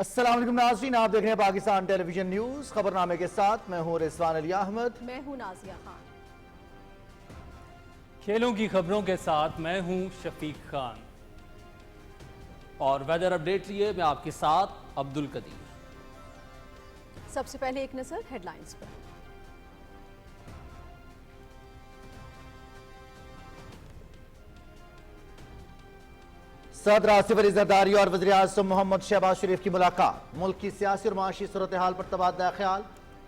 السلام علیکم ناظرین، آپ دیکھ رہے ہیں پاکستان ٹیلی ویژن نیوز خبرنامے کے ساتھ میں ہوں رضوان علی احمد۔ میں ہوں نازیہ خان۔ کھیلوں کی خبروں کے ساتھ میں ہوں شفیق خان اور ویدر اپڈیٹ لیے میں آپ کے ساتھ عبد القدیر۔ سب سے پہلے ایک نظر ہیڈ لائنز پر۔ صدر آصف علی زرداری اور وزیر اعظم محمد شہباز شریف کی ملاقات، ملک کی سیاسی اور معاشی صورتحال پر تبادلہ خیال۔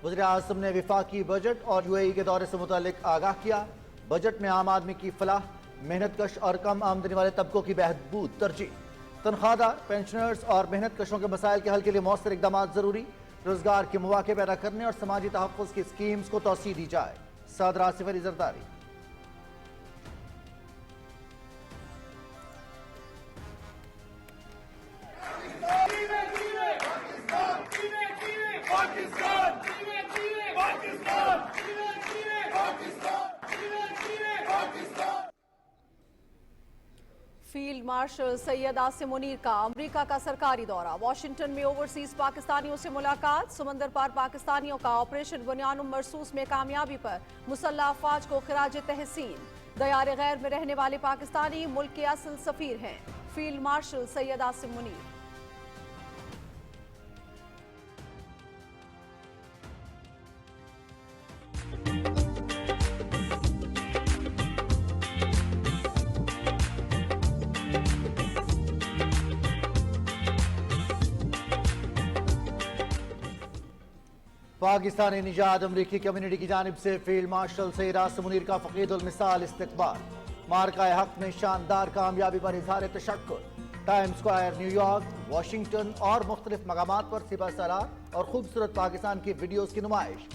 وزیر اعظم نے وفاقی بجٹ اور یو اے ای کے دورے سے متعلق آگاہ کیا۔ بجٹ میں عام آدمی کی فلاح، محنت کش اور کم آمدنی والے طبقوں کی بہبود ترجیح۔ تنخواہ دار، پینشنرز اور محنت کشوں کے مسائل کے حل کے لیے مؤثر اقدامات ضروری۔ روزگار کے مواقع پیدا کرنے اور سماجی تحفظ کی اسکیمز کو توسیع دی جائے۔ صدر آصف علی زرداری۔ فیلڈ مارشل سید عاصم منیر کا امریکہ کا سرکاری دورہ، واشنگٹن میں اوورسیز پاکستانیوں سے ملاقات۔ سمندر پار پاکستانیوں کا آپریشن بنیان مرصوص میں کامیابی پر مسلح افواج کو خراج تحسین۔ دیار غیر میں رہنے والے پاکستانی ملک کے اصل سفیر ہیں، فیلڈ مارشل سید عاصم منیر۔ پاکستانی نژاد امریکی کمیونٹی کی جانب سے فیلڈ مارشل سید عاصم منیر کا فقید المثال استقبال۔ مارکہ حق میں شاندار کامیابی پر اظہار تشکر۔ Time Square, New York, Washington اور مختلف مقامات پر سپہ سالار اور خوبصورت پاکستان کی ویڈیوز کی نمائش۔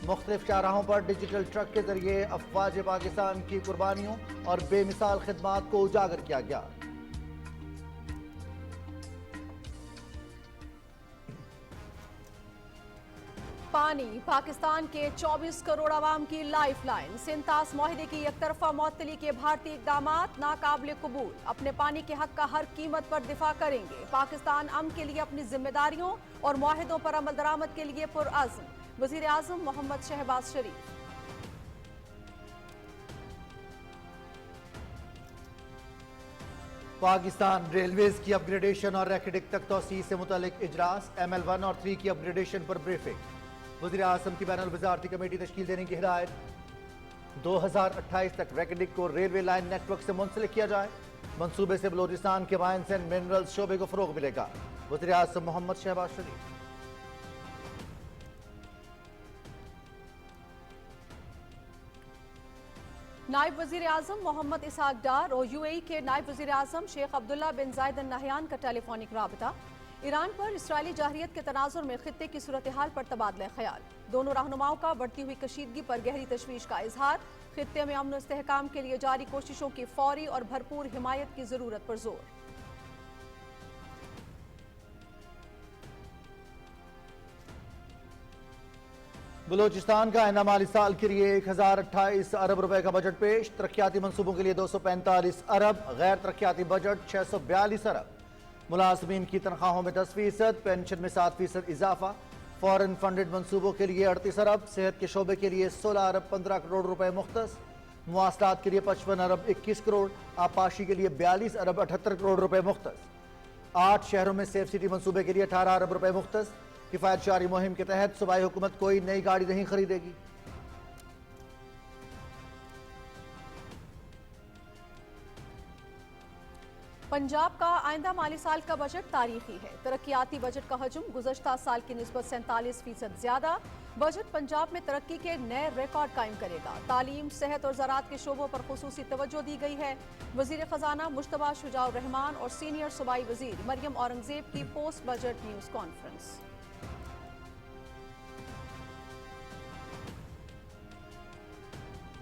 مختلف شاہراہوں پر ڈیجیٹل ٹرک کے ذریعے افواج پاکستان کی قربانیوں اور بے مثال خدمات کو اجاگر کیا گیا۔ پانی پاکستان کے 24 کروڑ عوام کی لائف لائن، سینتاس معاہدے کی یک طرفہ معطلی کے بھارتی اقدامات ناقابل قبول۔ اپنے پانی کے حق کا ہر قیمت پر دفاع کریں گے۔ پاکستان امن کے لیے اپنی ذمہ داریوں اور معاہدوں پر عمل درآمد کے لیے پرعزم، وزیر اعظم محمد شہباز شریف۔ پاکستان ریلویز کی اپ گریڈیشن اور ریکڈک تک توسیع سے متعلق اجلاس، ایم ایل 1 اور 3 کی اپ گریڈیشن پر بریفنگ۔ وزیر اعظم کی بین الوزارتی کمیٹی تشکیل دینے کی ہدایت۔ 2028 تک ریکڈک کو ریلوے لائن نیٹ ورک سے منسلک کیا جائے۔ منصوبے سے بلوچستان کے مائنز اینڈ منرلز شعبے کو فروغ ملے گا، وزیر اعظم محمد شہباز شریف۔ نائب وزیر اعظم محمد اسحاق ڈار اور یو اے ای کے نائب وزیر اعظم شیخ عبداللہ بن زائد ال نہیان کا ٹیلی فونک رابطہ۔ ایران پر اسرائیلی جارحیت کے تناظر میں خطے کی صورتحال پر تبادلہ خیال۔ دونوں رہنماؤں کا بڑھتی ہوئی کشیدگی پر گہری تشویش کا اظہار۔ خطے میں امن و استحکام کے لیے جاری کوششوں کی فوری اور بھرپور حمایت کی ضرورت پر زور۔ بلوچستان کا آئندہ مالی سال کے لیے 1028 ارب روپے کا بجٹ پیش۔ ترقیاتی منصوبوں کے لیے 245 ارب، غیر ترقیاتی بجٹ 642 ارب۔ ملازمین کی تنخواہوں میں 10%، پینشن میں 7% اضافہ۔ فورن فنڈڈ منصوبوں کے لیے 38 ارب، صحت کے شعبے کے لیے 16 ارب 15 کروڑ روپے مختص۔ مواصلات کے لیے 55 ارب 21 کروڑ، آبپاشی کے لیے 42 ارب 78 کروڑ روپے مختص۔ 8 شہروں میں سیف سٹی منصوبے کے لیے 18 ارب روپے مختص۔ کفایت جاری مہم کے تحت صوبائی حکومت کوئی نئی گاڑی نہیں خریدے گی۔ پنجاب کا آئندہ مالی سال کا بجٹ تاریخی ہے۔ ترقیاتی بجٹ کا حجم گزشتہ سال کی نسبت 47% زیادہ۔ بجٹ پنجاب میں ترقی کے نئے ریکارڈ قائم کرے گا۔ تعلیم، صحت اور زراعت کے شعبوں پر خصوصی توجہ دی گئی ہے۔ وزیر خزانہ مجتبیٰ شجاع الرحمان اور سینئر صوبائی وزیر مریم اورنگزیب کی پوسٹ بجٹ نیوز کانفرنس۔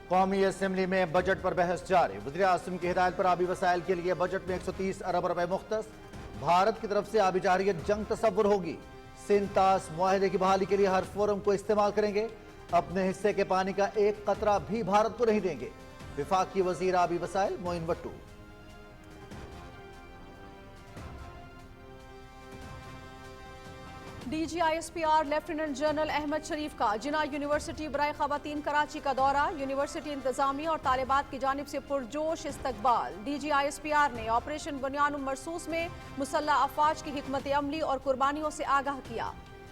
قومی اسمبلی میں بجٹ پر بحث جاری۔ وزیر اعظم کی ہدایت پر آبی وسائل کے لیے بجٹ میں 130 ارب روپے مختص۔ بھارت کی طرف سے آبی جارحیت جنگ تصور ہوگی۔ سینتاس معاہدے کی بحالی کے لیے ہر فورم کو استعمال کریں گے۔ اپنے حصے کے پانی کا ایک قطرہ بھی بھارت کو نہیں دیں گے، وفاقی وزیر آبی وسائل معین وٹو۔ DGISPR लेफ्टिनेंट जनरल अहमद शरीफ का जिना यूनिवर्सिटी बराए खवातीन कराची का दौरा, यूनिवर्सिटी इंतजामिया और तालिबात की जानिब से पुरजोश इस्तकबाल। DGISPR ने ऑपरेशन बुनियान मरसूस में मुसल्लह अफवाज की हिकमत अमली और कुर्बानियों से आगाह किया।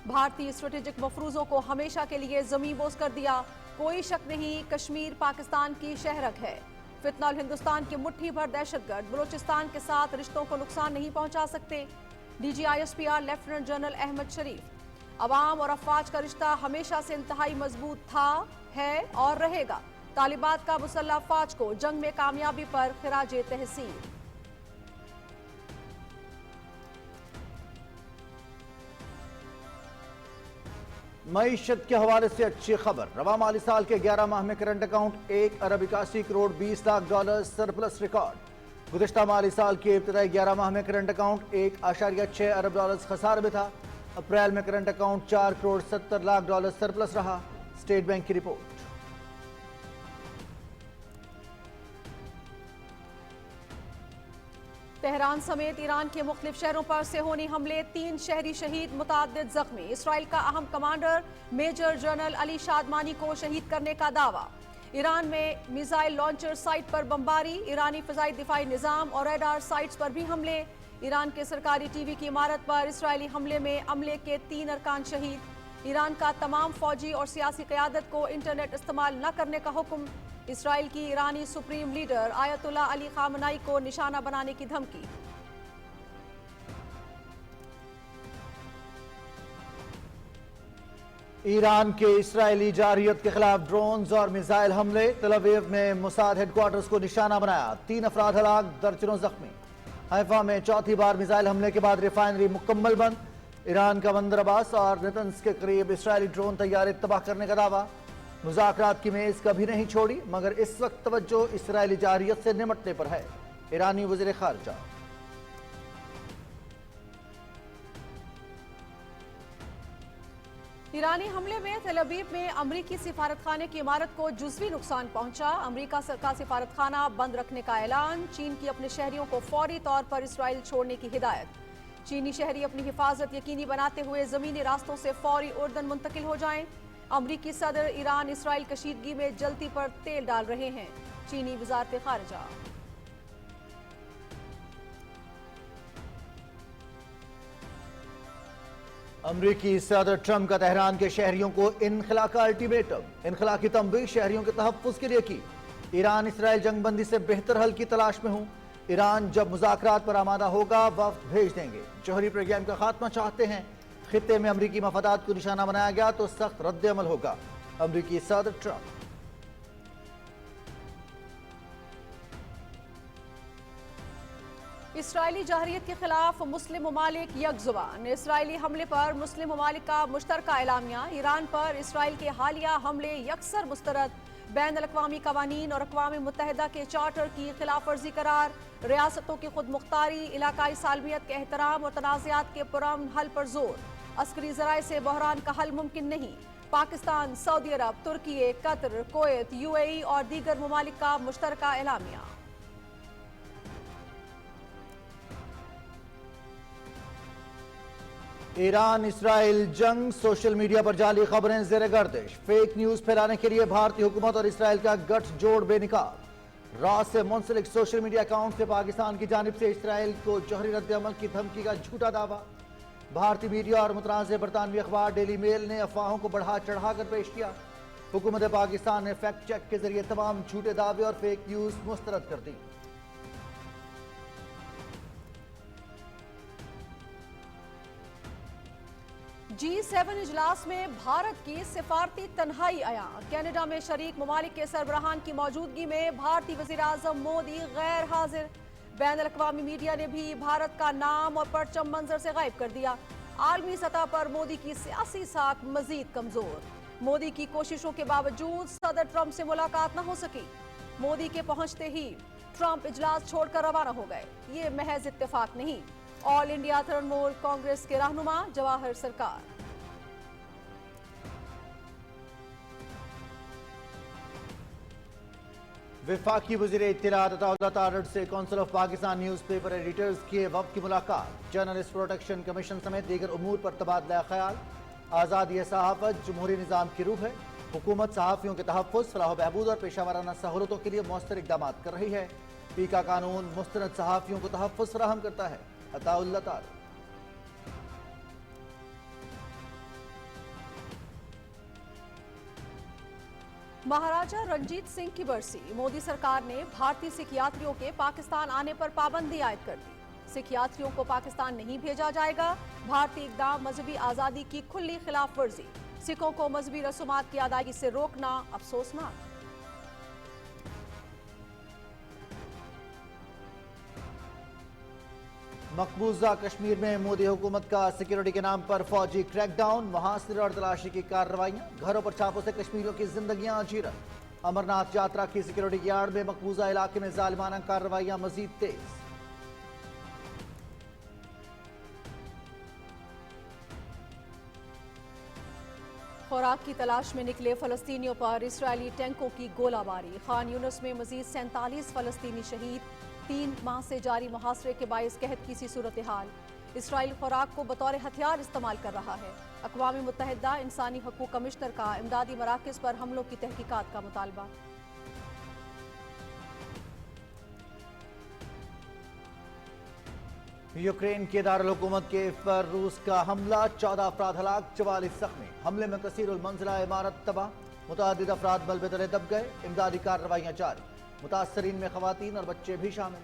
भारतीय स्ट्रेटेजिक मफरूजों को हमेशा के लिए जमीन बोस कर दिया। कोई शक नहीं, कश्मीर पाकिस्तान की शहरक है। फितना और हिंदुस्तान की मुट्ठी भर दहशतगर्द बलोचिस्तान के साथ रिश्तों को नुकसान नहीं पहुंचा सकते। DGISPR लेफ्टिनेंट जनरल अहमद शरीफ, अवाम और अफवाज का रिश्ता हमेशा से इंतहाई मजबूत था, है और रहेगा। तालिबात का मुसल्लह अफवाज को जंग में कामयाबी पर खिराज तहसीन। मईशत के हवाले से अच्छी खबर, रवा माली साल के 11 माह में करंट अकाउंट 1 अरब 81 crore 20 lakh dollar surplus record. गुज़श्ता माली साल के इब्तदाई 11 माह में करंट अकाउंट 1.6 अरब डॉलर खसारे में था। अप्रैल में current account 4 crore 70 lakh dollar surplus रहा। स्टेट बैंक की रिपोर्ट। तेहरान समेत ईरान के मुख्तलिफ शहरों पर सेहोनी हमले, 3 शहरी शहीद, मुताद्दिद जख्मी। इसराइल का अहम कमांडर मेजर जनरल अली शादमानी को शहीद करने का दावा। ईरान में मिसाइल लॉन्चर साइट पर बमबारी, ईरानी फ़िज़ाई दिफाई निज़ाम और रेडार साइट्स पर भी हमले। ईरान के सरकारी टीवी की इमारत पर इसराइली हमले में अमले के 3 अरकान शहीद। ईरान का तमाम फौजी और सियासी क़यादत को इंटरनेट इस्तेमाल न करने का हुक्म। इसराइल की ईरानी supreme leader Ayatollah Ali Khamenei को निशाना बनाने की धमकी। ईरान के इसराइली जारहियत के खिलाफ ड्रोन्स और मिसाइल हमले, तल अवीव में मोसाद हेडक्वार्टर्स को निशाना बनाया, 3 अफराद हलाक, दर्जनों जख्मी। हैफा में चौथी बार मिसाइल हमले के बाद रिफाइनरी मुकम्मल बंद। ईरान का बंदर अब्बास और नेतन्स के करीब इसराइली ड्रोन तैयारे तबाह करने का दावा। मुज़ाकरात की मेज कभी नहीं छोड़ी, मगर इस वक्त तवज्जो इसराइली जारहियत से निमटने पर है। ईरानी वज़ीर खारजा। ईरानी हमले में तेल अवीव में अमरीकी सिफारतखाने की इमारत को जुज़वी नुकसान पहुंचा। अमरीका का सिफारतखाना बंद रखने का ऐलान। चीन की अपने शहरियों को फौरी तौर पर इसराइल छोड़ने की हिदायत। चीनी शहरी अपनी हिफाजत यकीनी बनाते हुए ज़मीनी रास्तों से फौरी उर्दन मुंतकिल हो जाएं। अमरीकी सदर ईरान इसराइल कशीदगी में जलती पर तेल डाल रहे हैं। चीनी वज़ारत खारजा। अमरीकी सदर ट्रंप का तेहरान के शहरियों को इनखला का अल्टीमेटम, इनखला की तंबीह शहरियों के तहफ़्फ़ुज़ के लिए की। ईरान इसराइल जंगबंदी से बेहतर हल की तलाश में हूँ। ईरान जब मुज़ाकरात पर आमादा होगा वफ़द भेज देंगे। जौहरी प्रोग्राम का खात्मा चाहते हैं। खित्ते में अमरीकी मफादात को निशाना बनाया गया तो सख्त रद्द अमल होगा। अमरीकी सदर ट्रंप। इसराइली जारहियत के खिलाफ मुस्लिम ममालिक यकजुबान। इसराइली हमले पर मुस्लिम ममालिक का मुश्तरका एलामिया। ईरान पर इसराइल के हालिया हमले यकसर मुस्तरद। बैन अल-अक़वामी कवानीन और अक़वाम मुत्तहिदा के चार्टर की खिलाफ वर्जी करार। रियासतों की खुद मुख्तारी, इलाकाई सालमियत के एहतराम और तनाज़ात के पुरअमन हल पर जोर। अस्करी ज़राए से बहरान का हल मुमकिन नहीं। पाकिस्तान, सऊदी अरब, तुर्की, कतर, कुवैत, UAE और दीगर ममालिक का मुश्तरका एलामिया। ईरान इसराइल जंग, सोशल मीडिया पर जाली खबरें ज़ेर गर्दिश। फेक न्यूज़ फैलाने के लिए भारतीय हुकूमत और इसराइल का गठजोड़ बेनिकाब। रात से मुंसलिक सोशल मीडिया अकाउंट से पाकिस्तान की जानिब से इसराइल को जौहरी रद्द-ए-अमल की धमकी का झूठा दावा। भारतीय मीडिया और मुतनाज़ बरतानवी अखबार डेली मेल ने अफवाहों को बढ़ा चढ़ा कर पेश किया। हुकूमत पाकिस्तान ने फैक्ट चेक के जरिए तमाम झूठे दावे और फेक न्यूज़ मुस्तरद कर दी। G7 इजलास में भारत की सिफारती तन्हाई आया। कनाडा में शरीक ममालिक के सरबराहान की मौजूदगी में भारतीय वज़ीर आज़म मोदी गैर हाजिर। बैन अल-अक़वामी मीडिया ने भी भारत का नाम और परचम मंजर से गायब कर दिया। आलमी सतह पर मोदी की सियासी साख मजीद कमजोर। मोदी की कोशिशों के बावजूद सदर ट्रंप से मुलाकात न हो सकी। मोदी के पहुंचते ही ट्रंप इजलास छोड़कर रवाना हो गए। ये महज इत्तेफाक नहीं। ऑल इंडिया तृणमूल कांग्रेस के रहनुमा जवाहर सरकार। वफाकी वज़ीर इत्तलात अताउल्लाह तारड़ से council of Pakistan news paper editors के वक्त की मुलाकात। जर्नलिस्ट प्रोटेक्शन कमीशन समेत दीगर उमूर पर तबादला ख्याल। आज़ादी सहाफ़त जमहूरी निज़ाम की रूह है। हुकूमत सहाफ़ियों के तहफ़्फ़ुज़, फलाह बहबूद और पेशा वाराना सहूलतों के लिए मौसर इक़दाम कर रही है। पीका कानून मुस्तनद सहाफ़ियों को तहफ़्फ़ुज़ फराहम करता है। अताउल्लाह तारड़। महाराजा रंजीत सिंह की बरसी। मोदी सरकार ने भारतीय सिख यात्रियों के पाकिस्तान आने पर पाबंदी आयद कर दी। सिख यात्रियों को पाकिस्तान नहीं भेजा जाएगा। भारतीय इक़दाम मजहबी आज़ादी की खुली खिलाफ वर्जी। सिखों को मजहबी रसूमात की अदायगी से रोकना अफसोसनाक। मकबूजा कश्मीर में मोदी हुकूमत का सिक्योरिटी के नाम पर फौजी क्रैकडाउन, मुहासिरे और तलाशी की कार्रवाइयां। घरों पर छापों से कश्मीरियों की जिंदगियां चीरन। अमरनाथ यात्रा की सिक्योरिटी की आड़ में मकबूजा इलाके में जालिमाना कार्रवाइयां मजीद तेज। खुराक की तलाश में निकले फलस्तीनियों पर इसराइली टैंकों की गोलाबारी। खान यूनिस में मजीद 47 फलस्तीनी शहीद। 3 माह से जारी मुहासरे के बायस कहत की सी सूरत हाल। इसराइल खुराक को बतौर हथियार इस्तेमाल कर रहा है। अक़वाम मुत्तहिदा इंसानी हकूक़ कमिश्नर का इमदादी मराकज़ पर हमलों की तहकीकात का मुतालबा। यूक्रेन के दारुल हुकूमत के पर रूस का हमला। 14 अफराद हलाक, 44 जख्मी। हमले में कसीरुल मंजिला इमारत तबाह। मुतअद्दिद अफराद मलबे तले दब गए। इमदादी कार्रवाइयां जारी। मुतासरीन में खवातीन और बच्चे भी शामिल।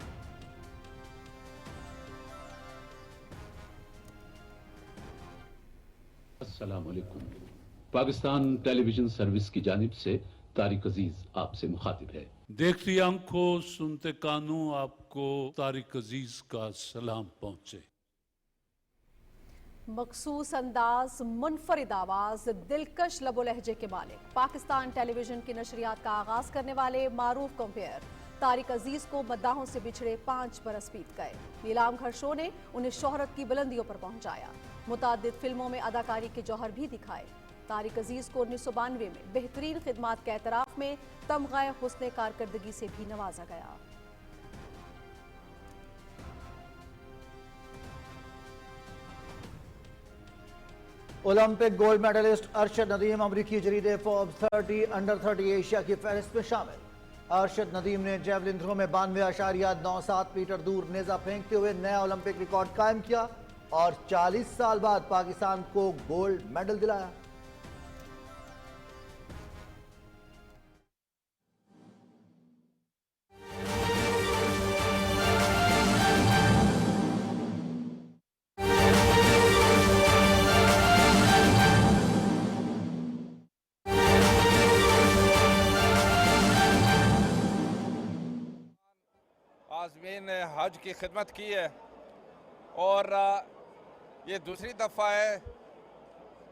अस्सलाम वालेकुम। पाकिस्तान टेलीविजन सर्विस की जानिब से तारिक अजीज आपसे मुखातिब है। देखती आंखों सुनते कानों आपको तारिक अजीज का सलाम पहुंचे। मखसूस अंदाज, मुनफरिद आवाज, दिलकश लबो लहजे के मालिक। पाकिस्तान टेलीविजन की नशरियात का आगाज करने वाले मारूफ कंपेयर तारिक अजीज को मद्दाहों से बिछड़े 5 बरस बीत गए। नीलाम घर शो ने उन्हें शोहरत की बुलंदियों पर पहुंचाया। मुतादिद फिल्मों में अदाकारी के जौहर भी दिखाए। तारिक अजीज को 1992 में बेहतरीन खिदमात के एतराफ में तमग़ाए हुस्ने कारकर्दगी से भी नवाजा गया। Olympic gold medallist Arshad Nadeem अमरीकी जरीदे फोर्ब्स 30 अंडर 30 एशिया की फहरिस्त में शामिल। अरशद नदीम ने जेवलिन थ्रो में 92.97 मीटर दूर नेजा फेंकते हुए नया ओलंपिक रिकॉर्ड कायम किया और 40 साल बाद पाकिस्तान को गोल्ड मेडल दिलाया। आज़मीन ने हज की खिदमत की है और ये दूसरी दफ़ा है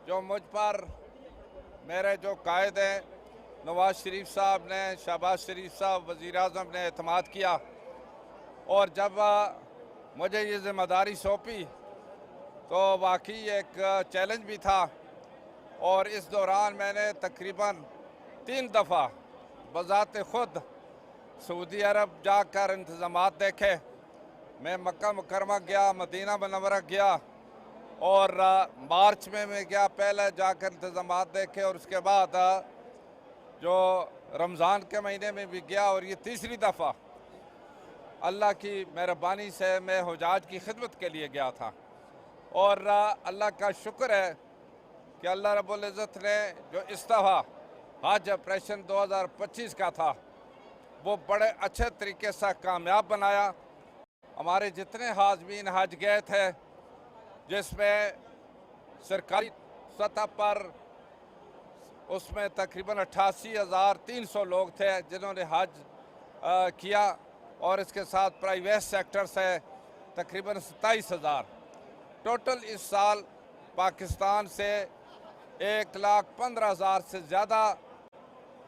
जो मुझ पर मेरे जो कायद हैं नवाज शरीफ साहब ने, शहबाज शरीफ साहब वज़ीर आज़म ने एतमाद किया और जब मुझे ये ज़िम्मेदारी सौंपी तो वाकई एक चैलेंज भी था और इस दौरान मैंने तकरीबन 3 दफ़ा बज़ात ख़ुद सऊदी अरब जाकर इंतज़ामात देखे। मैं मक्का मुकरमा गया, मदीना मनव्वरा गया और मार्च में मैं गया पहले जाकर इंतज़ामात देखे और उसके बाद जो रमज़ान के महीने में भी गया और ये तीसरी दफ़ा अल्लाह की मेहरबानी से मैं हुजाज की खिदमत के लिए गया था। और अल्लाह का शुक्र है कि अल्लाह रब्बुल इज़्ज़त ने जो इस दफ़ा हज ऑपरेशन 2025 का था वो बड़े अच्छे तरीके से कामयाब बनाया। हमारे जितने हाज़मीन हज गए थे जिसमें सरकारी सतह पर उसमें तकरीबन 88,300 लोग थे जिन्होंने हज किया और इसके साथ प्राइवेट सेक्टर से तकरीबन 27,000। टोटल इस साल पाकिस्तान से 1,15,000 से ज़्यादा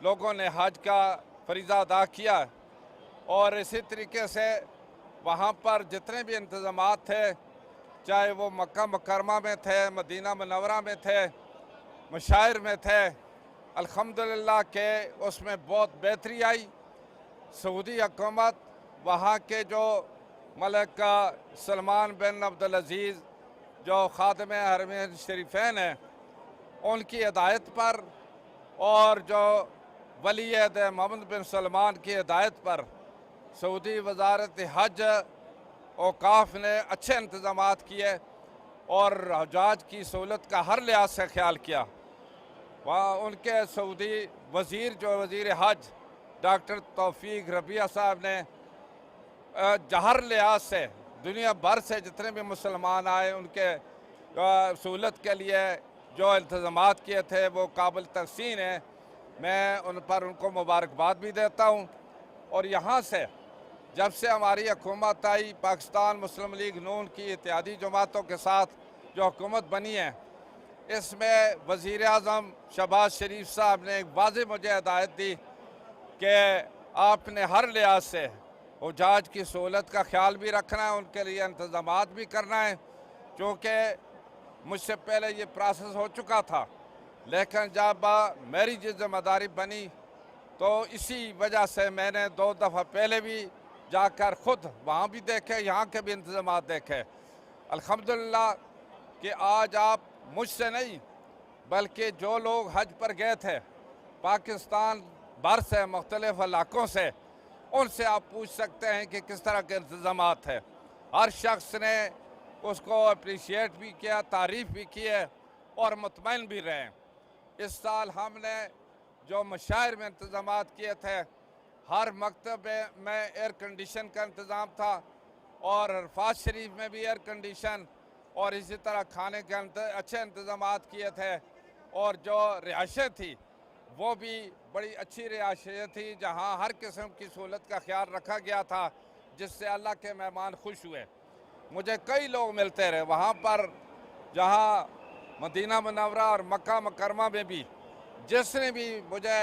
लोगों ने हज का फरीज़ा अदा किया और इसी तरीके से वहाँ पर जितने भी इंतज़ामात थे, चाहे वो मक्का मुकरमा में थे, मदीना मनव्वरा में थे, मशाइर में थे, अल्हम्दुलिल्लाह के उसमें बहुत बेहतरी आई सऊदी हुकूमत वहाँ के जो मलिक सलमान बिन अब्दुल अजीज़ जो खादिम हरमैन शरीफैन हैं उनकी हिदायत पर और जो वली अहद मोहम्मद बिन सलमान की हिदायत पर सऊदी वजारत हज औकाफ ने अच्छे इंतज़ामात किए और हजाज की सहूलत का हर लिहाज से ख्याल किया। वहाँ उनके सऊदी वज़ीर जो वज़ीर हज डॉक्टर तौफीक रबिया साहब ने हर लिहाज से दुनिया भर से जितने भी मुसलमान आए उनके सहूलत के लिए जो इंतज़ामात किए थे वो काबिल तहसीन है। मैं उन पर उनको मुबारकबाद भी देता हूँ। और यहाँ से जब से हमारी हुकूमत आई पाकिस्तान मुस्लिम लीग नून की इत्तेहादी जमातों के साथ जो हुकूमत बनी है इसमें वज़ीर आज़म शहबाज शरीफ साहब ने एक वाज़ेह मुझे हिदायत दी कि आपने हर लिहाज से हुज्जाज की सहूलत का ख्याल भी रखना है, उनके लिए इंतज़ामात भी करना है। क्योंकि मुझसे पहले ये प्रोसेस हो चुका था, लेकिन जब मेरी जिम्मेदारी बनी तो इसी वजह से मैंने 2 दफ़ा पहले भी जाकर ख़ुद वहाँ भी देखे, यहाँ के भी इंतज़ामात देखे। अल्हम्दुलिल्लाह कि आज आप मुझसे नहीं बल्कि जो लोग हज पर गए थे पाकिस्तान भर से मुख्तलिफ़ इलाक़ों से, उनसे आप पूछ सकते हैं कि किस तरह के इंतज़ामात है। हर शख्स ने उसको अप्रिशिएट भी किया, तारीफ़ भी की है और मुतमईन भी रहे। इस साल हमने जो मशायर में इंतज़ामात किए थे, हर मकतब में एयर कंडीशन का इंतज़ाम था और अरफात शरीफ में भी एयर कंडीशन और इसी तरह खाने के अच्छे इंतज़ामात किए थे। और जो रिहाइशें थी वो भी बड़ी अच्छी रिहाइशें थी जहाँ हर किस्म की सहूलत का ख्याल रखा गया था, जिससे अल्लाह के मेहमान खुश हुए। मुझे कई लोग मिलते रहे वहाँ पर, जहाँ मदीना मुनव्वरा और मक्का मुकरमा में भी जिसने भी मुझे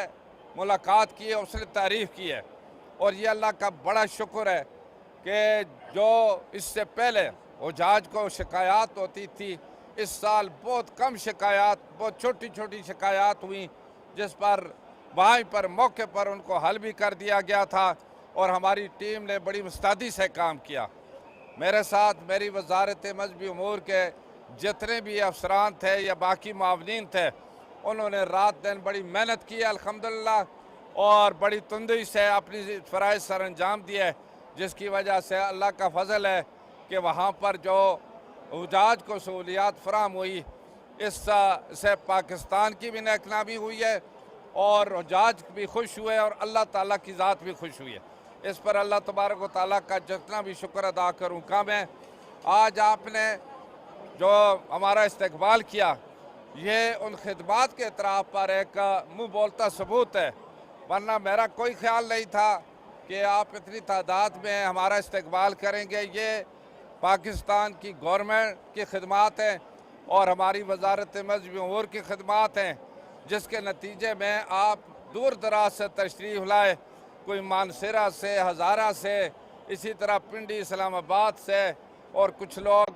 मुलाकात की है उसने तारीफ़ की है। और ये अल्लाह का बड़ा शुक्र है कि जो इससे पहले हुज्जाज को शिकायत होती थी, इस साल बहुत कम शिकायत, बहुत छोटी छोटी शिकायत हुई, जिस पर वहीं पर मौके पर उनको हल भी कर दिया गया था और हमारी टीम ने बड़ी मुस्तैदी से काम किया। मेरे साथ मेरी वजारत मजहबी उमूर के जितने भी अफसरान थे या बाकी मावनीन थे, उन्होंने रात दिन बड़ी मेहनत की अल्हम्दुलिल्लाह और बड़ी तुंदी से अपनी फ़राइज़ सर अंजाम दिए, जिसकी वजह से अल्लाह का फजल है कि वहाँ पर जो हुज्जाज को सहूलियात फराहम हुई, इससे पाकिस्तान की भी नेकनामी हुई है और हुज्जाज भी खुश हुए और अल्लाह ताला की ज़ात भी खुश हुई है। इस पर अल्लाह तबारक व तआला का जितना भी शुक्र अदा करूँ कम है। आज आपने जो हमारा इस्तकबाल किया, ये उन खिदमात के इतराफ़ पर एक मुँह बोलता सबूत है, वरना मेरा कोई ख्याल नहीं था कि आप इतनी तादाद में हमारा इस्तकबाल करेंगे। ये पाकिस्तान की गवर्नमेंट की खिदमात हैं और हमारी वजारत मजहबी उमूर की खिदमात हैं, जिसके नतीजे में आप दूर दराज से तशरीफ़ लाए, कोई मानसरा से, हज़ारा से, इसी तरह पिंडी इस्लामाबाद से और कुछ लोग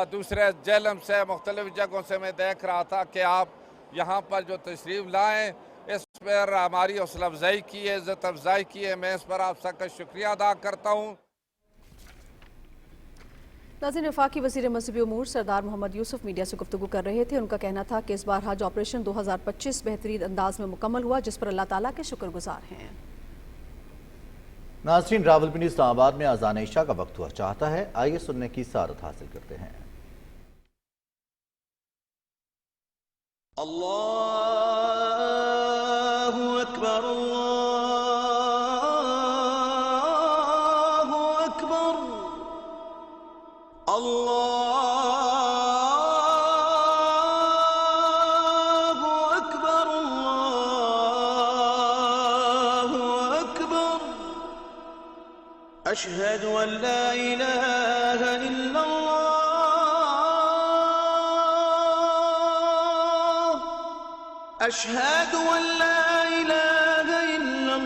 दूसरे जेलम से, मुख्तलिफ़ जगहों से मैं देख रहा था कि आप यहाँ पर जो तशरीफ़ लाएँ, इस पर हमारी हौसला अफजाई की है, इज़्ज़त अफजाई की है। मैं इस पर आप सबका शुक्रिया अदा करता हूँ। नाज़रीन, वफाकी वज़ीर मजहबी उमूर सरदार मोहम्मद यूसुफ मीडिया से गुफ्तगू कर रहे थे। उनका कहना था कि इस बार हज ऑपरेशन 2025 बेहतरीन अंदाज में मुकम्मल हुआ, जिस पर अल्लाह ताला के शुक्रगुजार हैं। नाज़रीन, रावलपिंडी इस्लामाबाद में अज़ान इशा का वक्त हुआ चाहता है, आइए सुनने की सारत हासिल करते हैं। अल्लाहु अकबर, अल्लाहु अकबर, अल्लाहु अकबर, अल्लाहु अकबर, अशहदु अन ला इलाहा इल्लल्लाह, अशहदु अन ला इलाहा इल्लल्लाह,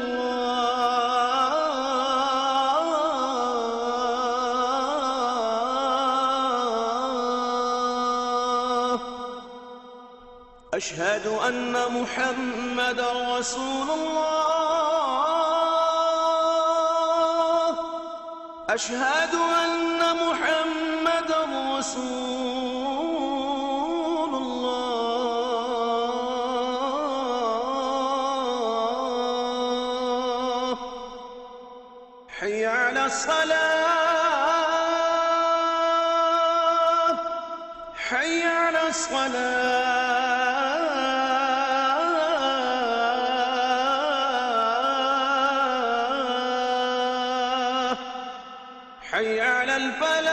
अशहदु अन्न मुहम्मदर रसूलुल्लाह, أشهد أن محمد رسول الله حي على الصلاة حي على الصلاة حي على الفلاح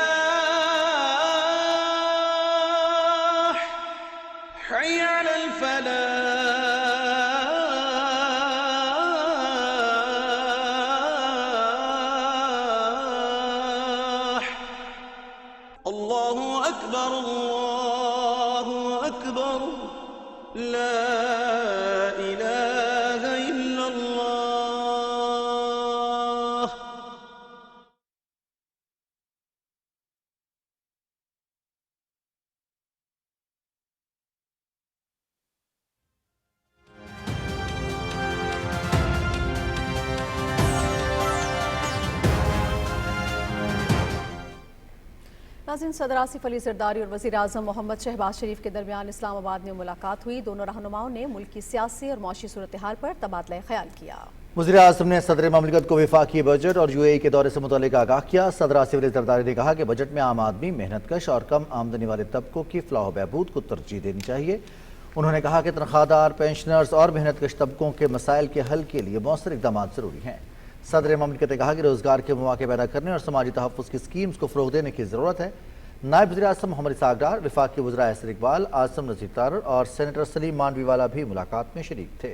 حي على الفلاح الله أكبر الله أكبر لا إله إلا الله नाज़रीन, सदर आसिफ अली ज़रदारी और वज़ीर आज़म मोहम्मद शहबाज शरीफ के दरमियान इस्लामाबाद में मुलाकात हुई। दोनों रहनुमाओं ने मुल्क की सियासी और मौशी सूरत हाल पर तबादला ख्याल किया। वज़ीर आज़म ने सदर ममलिकत को वफाकी बजट और UAE के दौरे से मुतल्लिक़ आगाह किया। सदर आसिफ अली ज़रदारी ने कहा कि बजट में आम आदमी, मेहनतकश और कम आमदनी वाले तबकों की फलाह बहबूद को तरजीह देनी चाहिए। उन्होंने कहा कि तनख्वाहदार, पेंशनर्स और मेहनतकश तबकों के मसाइल के हल के लिए मौसर इक़दाम ज़रूरी हैं। सदर ममलिकत ने कहा कि रोज़गार के मौके पैदा करने और समाजी तहफ़्फ़ुज़ की स्कीम्स को फ़रोग़ देने की ज़रूरत है। नायब वज़ीर आज़म मोहम्मद इसाक़ डार, वफाकी वज़रा एहसन इक़बाल, आसिम नज़ीर तारर और सेनेटर सलीम मांडवीवाला भी मुलाकात में शरीक थे।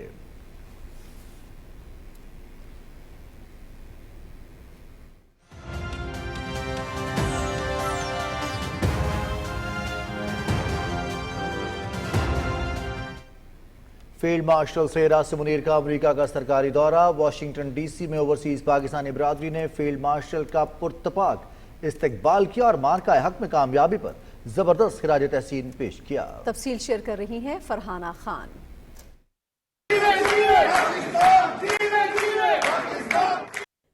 फील्ड मार्शल सैयद आसिम मुनीर का अमेरिका का सरकारी दौरा। वाशिंगटन DC में ओवरसीज पाकिस्तानी बरादरी ने फील्ड मार्शल का पुरतपाक इस्तकबाल किया और मार्का हक में कामयाबी पर जबरदस्त खिराज तहसीन पेश किया। तफसील शेयर कर रही हैं फरहाना खान।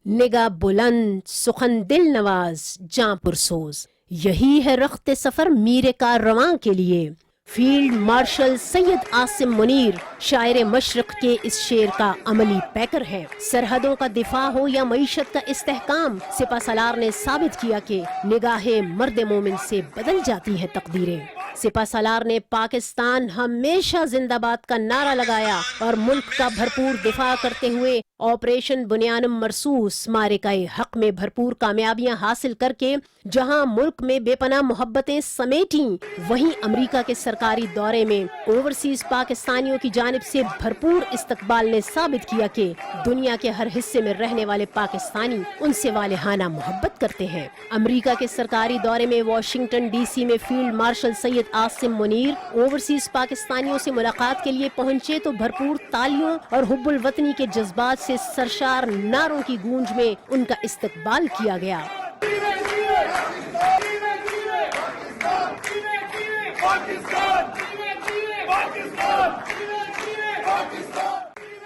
निगाह बुलंद, सुखन दिल नवाज, जां पुरसोज, यही है रख्त सफर मीरे कारवां के लिए। फील्ड मार्शल सैयद आसिम मुनीर शायर मशरक के इस शेर का अमली पैकर है। सरहदों का दिफा हो या मईशत का इस्तेहकाम, सिपा सलार ने साबित किया कि निगाहे मर्द मोमिन से बदल जाती है तकदीरें। सिपा सलार ने पाकिस्तान हमेशा जिंदाबाद का नारा लगाया और मुल्क का भरपूर दिफा करते हुए ऑपरेशन बुनियानुम मरसूस मारिकाए हक में भरपूर कामयाबियां हासिल करके जहां मुल्क में बेपनाह मोहब्बतें समेटी, वहीं अमेरिका के सरकारी दौरे में ओवरसीज पाकिस्तानियों की जानिब से भरपूर इस्तकबाल ने साबित किया कि दुनिया के हर हिस्से में रहने वाले पाकिस्तानी उनसे वालेहाना मोहब्बत करते हैं। अमेरिका के सरकारी दौरे में वाशिंगटन DC में field marshal Syed Asim Munir overseas पाकिस्तानियों से मुलाकात के लिए पहुंचे तो भरपूर तालियों और हुब्बुल वतनी के जज्बात से सरशार नारों की गूंज में उनका इस्तकबाल किया गया।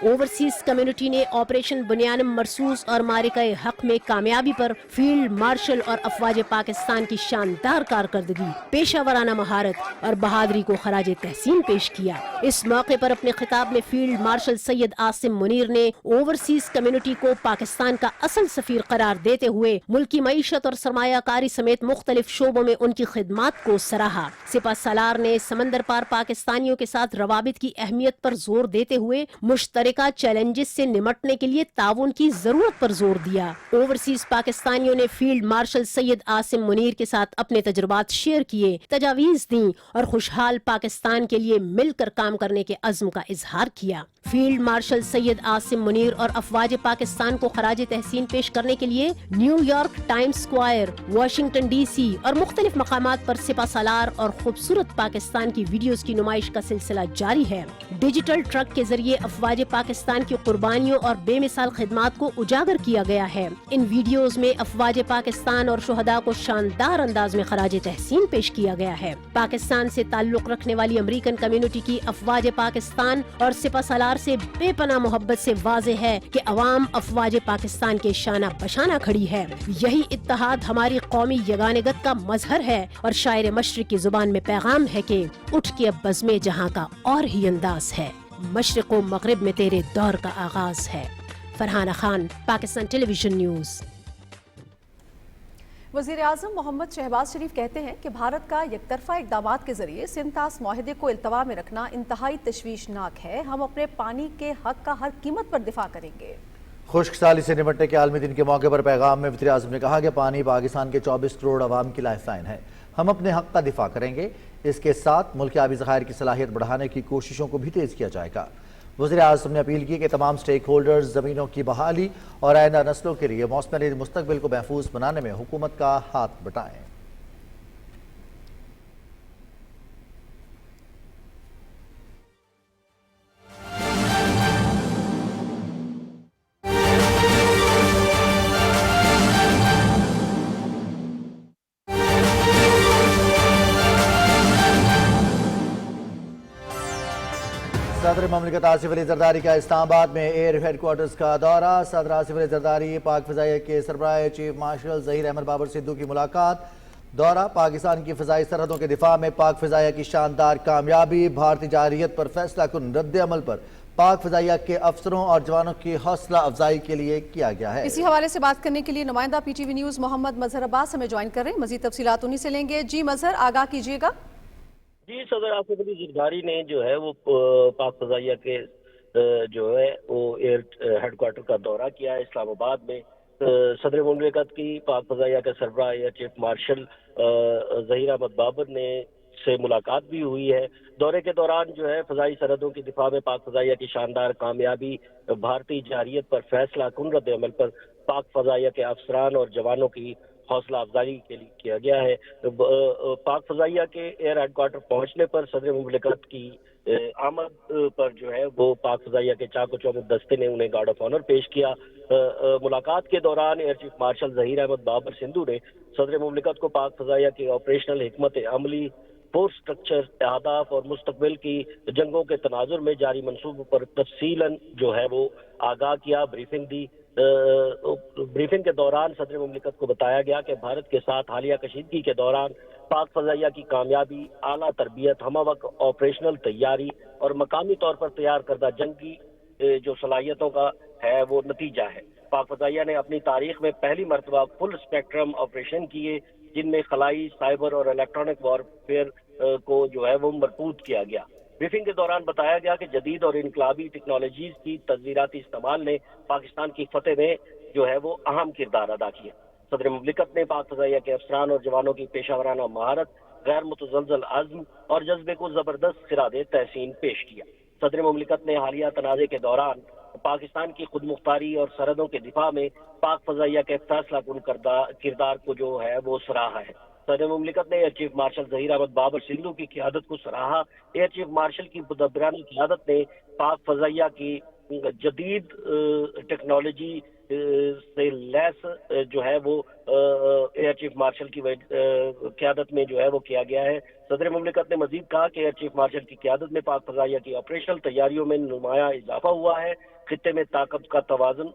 ओवरसीज कम्युनिटी ने ऑपरेशन बुनियानुम मरसूस और मारिकाए हक में कामयाबी पर फील्ड मार्शल और अफवाज पाकिस्तान की शानदार कारकर्दगी, पेशावराना महारत और बहादुरी को खराज तहसीन पेश किया। इस मौके पर अपने खिताब में फील्ड मार्शल सैयद आसिम मुनीर ने ओवरसीज कम्युनिटी को पाकिस्तान का असल सफीर करार देते हुए मुल्की मईशत और सरमायाकारी समेत मुख्तलिफ शोबों में उनकी खिदमात को सराहा। सिपा सलार ने समंदर पार पाकिस्तानियों के साथ रवाबित की अहमियत पर जोर देते हुए मुश्तरका चैलेंजेस से निमटने के लिए ताउन की जरूरत पर जोर दिया। ओवरसीज पाकिस्तानियों ने फील्ड मार्शल सैयद आसिम मुनीर के साथ अपने तजुर्बात शेयर किए, तजावीज दी और खुशहाल पाकिस्तान के लिए मिलकर काम करने के अज़्म का इजहार किया। फील्ड मार्शल सैयद आसिम मुनीर और अफवाज पाकिस्तान को खराज तहसीन पेश करने के लिए New York, times square, Washington DC और मुख्तलिफ मकामात पर सिपा सलार और खूबसूरत पाकिस्तान की वीडियोस की नुमाइश का सिलसिला जारी है। डिजिटल ट्रक के जरिए अफवाज پاکستان کی قربانیوں اور بے مثال خدمات کو اجاگر کیا گیا ہے۔ ان ویڈیوز میں افواج پاکستان اور شہداء کو شاندار انداز میں خراج تحسین پیش کیا گیا ہے۔ پاکستان سے تعلق رکھنے والی امریکن کمیونٹی کی افواج پاکستان اور سپہ سالار سے بے پناہ محبت سے واضح ہے کہ عوام افواج پاکستان کے شانہ بشانہ کھڑی ہے۔ یہی اتحاد ہماری قومی یگانگت کا مظہر ہے اور شاعر مشرق کی زبان میں پیغام ہے کہ اٹھ کے اب بزمِ جہاں کا اور ہی انداز ہے، مشرق و مغرب میں تیرے دور کا آغاز ہے۔ فرحانہ خان، پاکستان ٹیلی ویژن نیوز۔ وزیر اعظم محمد شہباز شریف کہتے ہیں کہ بھارت کا یک طرفہ اقدامات کے ذریعے سنتاس معاہدے کو التوا میں رکھنا انتہائی تشویشناک ہے۔ ہم اپنے پانی کے حق کا ہر قیمت پر دفاع کریں گے۔ خشک سالی سے نمٹنے کے عالمی دن کے موقع پر پیغام میں وزیر اعظم نے کہا کہ پانی پاکستان کے 24 کروڑ عوام کی لائف لائن ہے، ہم اپنے حق کا دفاع کریں گے۔ اس کے ساتھ ملک کے آبی ذخائر کی صلاحیت بڑھانے کی کوششوں کو بھی تیز کیا جائے گا۔ وزیر اعظم نے اپیل کی کہ تمام سٹیک ہولڈرز زمینوں کی بحالی اور آئندہ نسلوں کے لیے موسمیاتی مستقبل کو محفوظ بنانے میں حکومت کا ہاتھ بٹائیں۔ صدر مملکت آصف علی زرداری کا اسلام آباد میں ایئر ہیڈ کوارٹرز کا دورہ۔ صدر آصف علی زرداری پاک فضائیہ کے سربراہ چیف مارشل ظہیر احمد بابر سدھو کی ملاقات۔ دورہ پاکستان کی فضائی سرحدوں کے دفاع میں پاک فضائیہ کی شاندار کامیابی، بھارتی جارحیت پر فیصلہ کن رد عمل پر پاک فضائیہ کے افسروں اور جوانوں کی حوصلہ افزائی کے لیے کیا گیا ہے۔ اسی حوالے سے بات کرنے کے لیے نمائندہ پی ٹی وی نیوز محمد مظہر عباس ہمیں جوائن کر رہے ہیں، مزید تفصیلات انہی سے لیں گے۔ جی مظہر، آگاہ کیجیے گا۔ جی، صدر آصف علی زرداری نے جو ہے وہ پاک فضائیہ کے جو ہے وہ ایئر ہیڈ کوارٹر کا دورہ کیا ہے اسلام آباد میں۔ صدر مملکت کی پاک فضائیہ کے سربراہ air chief marshal Zaheer Ahmed Babar نے سے ملاقات بھی ہوئی ہے۔ دورے کے دوران جو ہے فضائی سرحدوں کی دفاع میں پاک فضائیہ کی شاندار کامیابی، بھارتی جارحیت پر فیصلہ کن رد عمل پر پاک فضائیہ کے افسران اور جوانوں کی حوصلہ افزائی کے لیے کیا گیا ہے۔ پاک فضائیہ کے ایئر ہیڈ کوارٹر پہنچنے پر صدر مملکت کی آمد پر جو ہے وہ پاک فضائیہ کے چاق و چوبند دستے نے انہیں گارڈ آف آنر پیش کیا۔ ملاقات کے دوران air chief marshal Zaheer Ahmed Babar Sidhu نے صدر مملکت کو پاک فضائیہ کی آپریشنل حکمت عملی، فورس سٹرکچر، اہداف اور مستقبل کی جنگوں کے تناظر میں جاری منصوبوں پر تفصیلاً جو ہے وہ آگاہ کیا، بریفنگ دی۔ بریفنگ کے دوران صدر مملکت کو بتایا گیا کہ بھارت کے ساتھ حالیہ کشیدگی کے دوران پاک فضائیہ کی کامیابی، اعلیٰ تربیت، ہمہ وقت آپریشنل تیاری اور مقامی طور پر تیار کردہ جنگی جو صلاحیتوں کا ہے وہ نتیجہ ہے۔ پاک فضائیہ نے اپنی تاریخ میں پہلی مرتبہ فل اسپیکٹرم آپریشن کیے، جن میں خلائی، سائبر اور الیکٹرانک وارفیئر کو جو ہے وہ مربوط کیا گیا۔ بریفنگ کے دوران بتایا گیا کہ جدید اور انقلابی ٹیکنالوجیز کی تجزیراتی استعمال نے پاکستان کی فتح میں جو ہے وہ اہم کردار ادا کیا۔ صدر مملکت نے پاک فضائیہ کے افسران اور جوانوں کی پیشہ ورانہ مہارت، غیر متزلزل عزم اور جذبے کو زبردست خراج تحسین پیش کیا۔ صدر مملکت نے حالیہ تنازع کے دوران پاکستان کی خود مختاری اور سرحدوں کے دفاع میں پاک فضائیہ کے فیصلہ کن کردار کو جو ہے وہ سراہا ہے۔ صدر مملکت نے air chief marshal Zaheer Ahmed Babar Sidhu کی قیادت کو سراہا۔ ایئر چیف مارشل کی مدبرانہ قیادت نے پاک فضائیہ کی جدید ٹیکنالوجی سے لیس جو ہے وہ ایئر چیف مارشل کی قیادت میں جو ہے وہ کیا گیا ہے۔ صدر مملکت نے مزید کہا کہ ایئر چیف مارشل کی قیادت میں پاک فضائیہ کی آپریشنل تیاریوں میں نمایاں اضافہ ہوا ہے۔ خطے میں طاقت کا توازن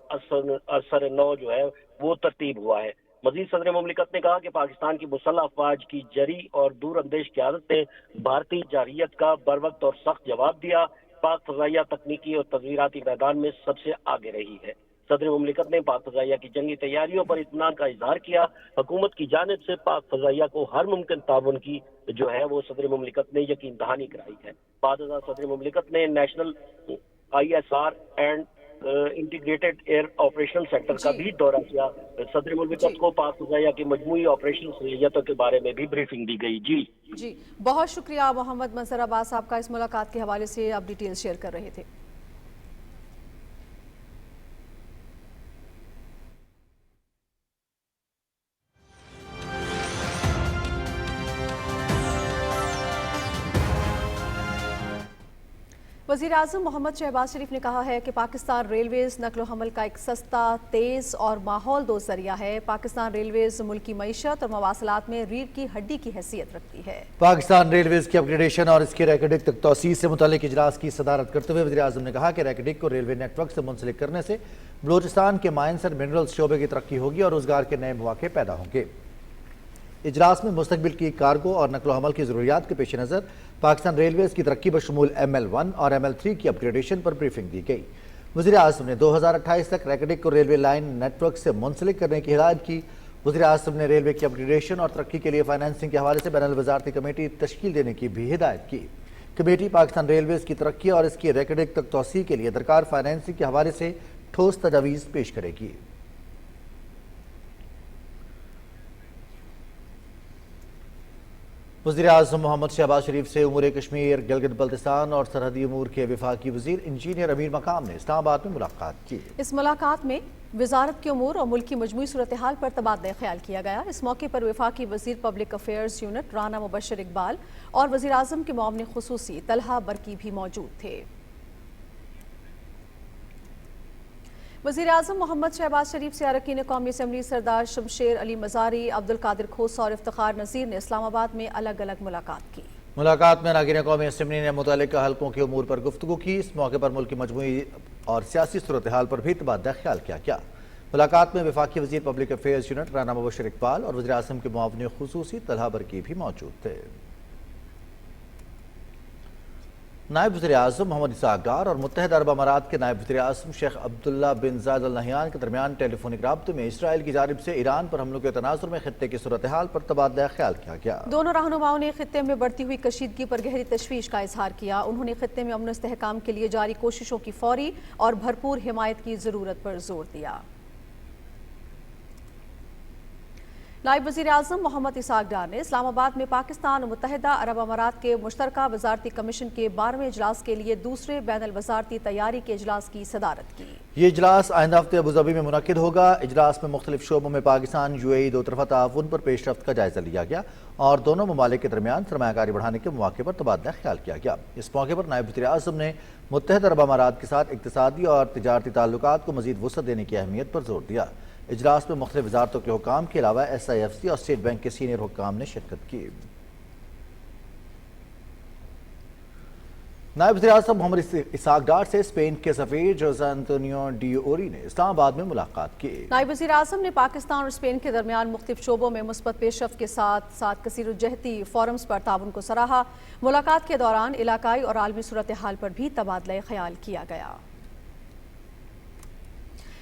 اثر نو جو ہے وہ ترتیب ہوا ہے۔ مزید صدر مملکت نے کہا کہ پاکستان کی مسلح افواج کی جری اور دور اندیش قیادت نے بھارتی جارحیت کا بروقت اور سخت جواب دیا۔ پاک فضائیہ تکنیکی اور تجزیراتی میدان میں سب سے آگے رہی ہے۔ صدر مملکت نے پاک فضائیہ کی جنگی تیاریوں پر اطمینان کا اظہار کیا۔ حکومت کی جانب سے پاک فضائیہ کو ہر ممکن تعاون کی جو ہے وہ صدر مملکت نے یقین دہانی کرائی ہے۔ بعد ازاں صدر مملکت نے national ISR and integrated air operation centre کا بھی دورہ کیا۔ صدر مملکت کو پاک فضائیہ کی مجموعی آپریشن صلاحیتوں کے بارے میں بھی بریفنگ دی گئی۔ جی بہت شکریہ محمد مظہر عباس صاحب کا اس ملاقات کے حوالے سے آپ ڈیٹیل شیئر کر رہے تھے۔ वज़ीर आज़म मोहम्मद शहबाज शरीफ ने कहा है कि पाकिस्तान रेलवेज़ नकलो हमल का एक सस्ता, तेज़ और माहौल दोस्त जरिया है। पाकिस्तान रेलवेज़ मुल्क की मईशत और मवासलात में रीढ़ की हड्डी की हैसियत रखती है। पाकिस्तान रेलवेज की अपग्रेडेशन और इसके रैकेडिक तक तोसी से मुतालिक इजलास की सदारत करते हुए वज़ीर आज़म ने कहा कि रैकेडिक को रेलवे नेटवर्क से मुंसलिक करने से बलूचिस्तान के माइंस और मिनरल्स शोबे की तरक्की होगी और रोजगार के नए मौके पैदा होंगे। इजलास में मुस्तकबिल की कार्गो और नकलो हमल की ज़रूरियात के पेश नज़र पाकिस्तान रेलवेज़ की तरक्की बशमूल ML1 और ML3 की अपग्रेडेशन पर ब्रीफिंग दी गई। वज़ीर आज़म ने 2028 तक रैकेडिक को रेलवे लाइन नेटवर्क से मुंसलिक करने की हिदायत की। वज़ीर आज़म ने रेलवे की अपग्रेडेशन और तरक्की के लिए फाइनेंसिंग के हवाले से बैनुल वज़ारती कमेटी तश्कील देने की भी हिदायत की। कमेटी पाकिस्तान रेलवेज़ की तरक्की और इसकी रैकेडिक तक तोसी के लिए दरकार फाइनेंसिंग के हवाले से ठोस तजावीज़ पेश करेगी। वज़ीर आज़म मोहम्मद शहबाज शरीफ से उमूर कश्मीर, गिलगित बल्तिस्तान और सरहदी उमूर के वफाकी वज़ीर इंजीनियर अमीर मकाम ने इस्लामाबाद में मुलाकात की। इस मुलाकात में वजारत के उमूर और मुल्क की मजमूई सूरत हाल पर तबादला ख्याल किया गया। इस मौके पर वफाकी वज़ीर public affairs unit Rana Mubashir Iqbal और वज़ीर आज़म के मुआविन खुसूसी तलहा बरकी भी मौजूद थे। वज़ीर आज़म मोहम्मद शहबाज शरीफ से अरकान कौमी असम्बली सरदार शमशेर अली मज़ारी, अब्दुल कादिर खोसा और इफ्तिखार नज़ीर ने इस्लामाबाद में अलग अलग मुलाकात की। मुलाकात में अरकान कौमी असम्बली ने मुतल्लिका हल्कों के उमूर पर गुफ्तगू की। इस मौके पर मुल्क की मजमूई और सियासी सूरत हाल पर भी तबादला ख्याल किया गया। मुलाकात में वफाकी वज़ीर public affairs unit Rana Mubashir Iqbal और वज़ीर आज़म के मुआविन खुसूसी तलहा बरकी भी मौजूद थे। नायब वज़ीर आज़म मोहम्मद इसाक डार और मुत्तहिदा अरब अमारात के नायब वज़ीर आज़म शेख अब्दुल्ला बिन ज़ायद अल नहयान के दरमियान टेलीफोनिक राब्ते में इसराइल की जानिब से ईरान पर हमलों के तनाजुर में खित्ते की सूरत हाल पर तबादला ख्याल किया गया। दोनों रहनुमाओं ने खित्ते में बढ़ती हुई कशीदगी पर गहरी तशवीश का इजहार किया। उन्होंने खित्ते में अमन इस्तेहकाम के लिए जारी कोशिशों की फौरी और भरपूर हिमायत की ज़रूरत पर जोर दिया। नायब वज़ीर आज़म मोहम्मद इसाक डार ने इस्लामाबाद में पाकिस्तान और मुत्तहिदा अरब अमारात के मुश्तरका वज़ारती कमीशन के 12वें इजलास के लिए दूसरे बैनुल वज़ारती तैयारी के इजलास की सदारत की। ये इजलास आइंदा हफ्ते अबूधाबी में मुनक्किद होगा। इजलास में मुख्तलिफ शोबों में पाकिस्तान UAE दो तरफा ताउन पर पेशरफ्त का जायजा लिया गया और दोनों ममालिक के दरमियान सरमायाकारी बढ़ाने के मौके पर तबादला ख्याल किया गया। इस मौके पर नायब वज़ीर आज़म ने मुत्तहिदा अरब अमारात के साथ इक़्तिसादी और तिजारती ताल्लुकात को मज़ीद वुसअत देने की अहमियत पर जोर दिया। इजलास में मुख्तलिफ वज़ारतों के हुकाम के अलावा SIFC और स्टेट बैंक के सीनियर हुकाम ने शिरकत की। नायब वज़ीर आज़म मोहम्मद इसाक डार से स्पेन के सफ़ीर जोसे एंटोनियो डी ओरी ने इस्लामाबाद में मुलाकात की। नायब वज़ीर आज़म ने पाकिस्तान और स्पेन के दरमियान मुख्तलिफ शोबों में मुस्बत पेशरफ्त के साथ साथ कसीरुज्जहती फोरम्स पर ताउन को सराहा। मुलाकात के दौरान इलाकाई और आलमी सूरत हाल पर भी तबादला ख्याल किया गया।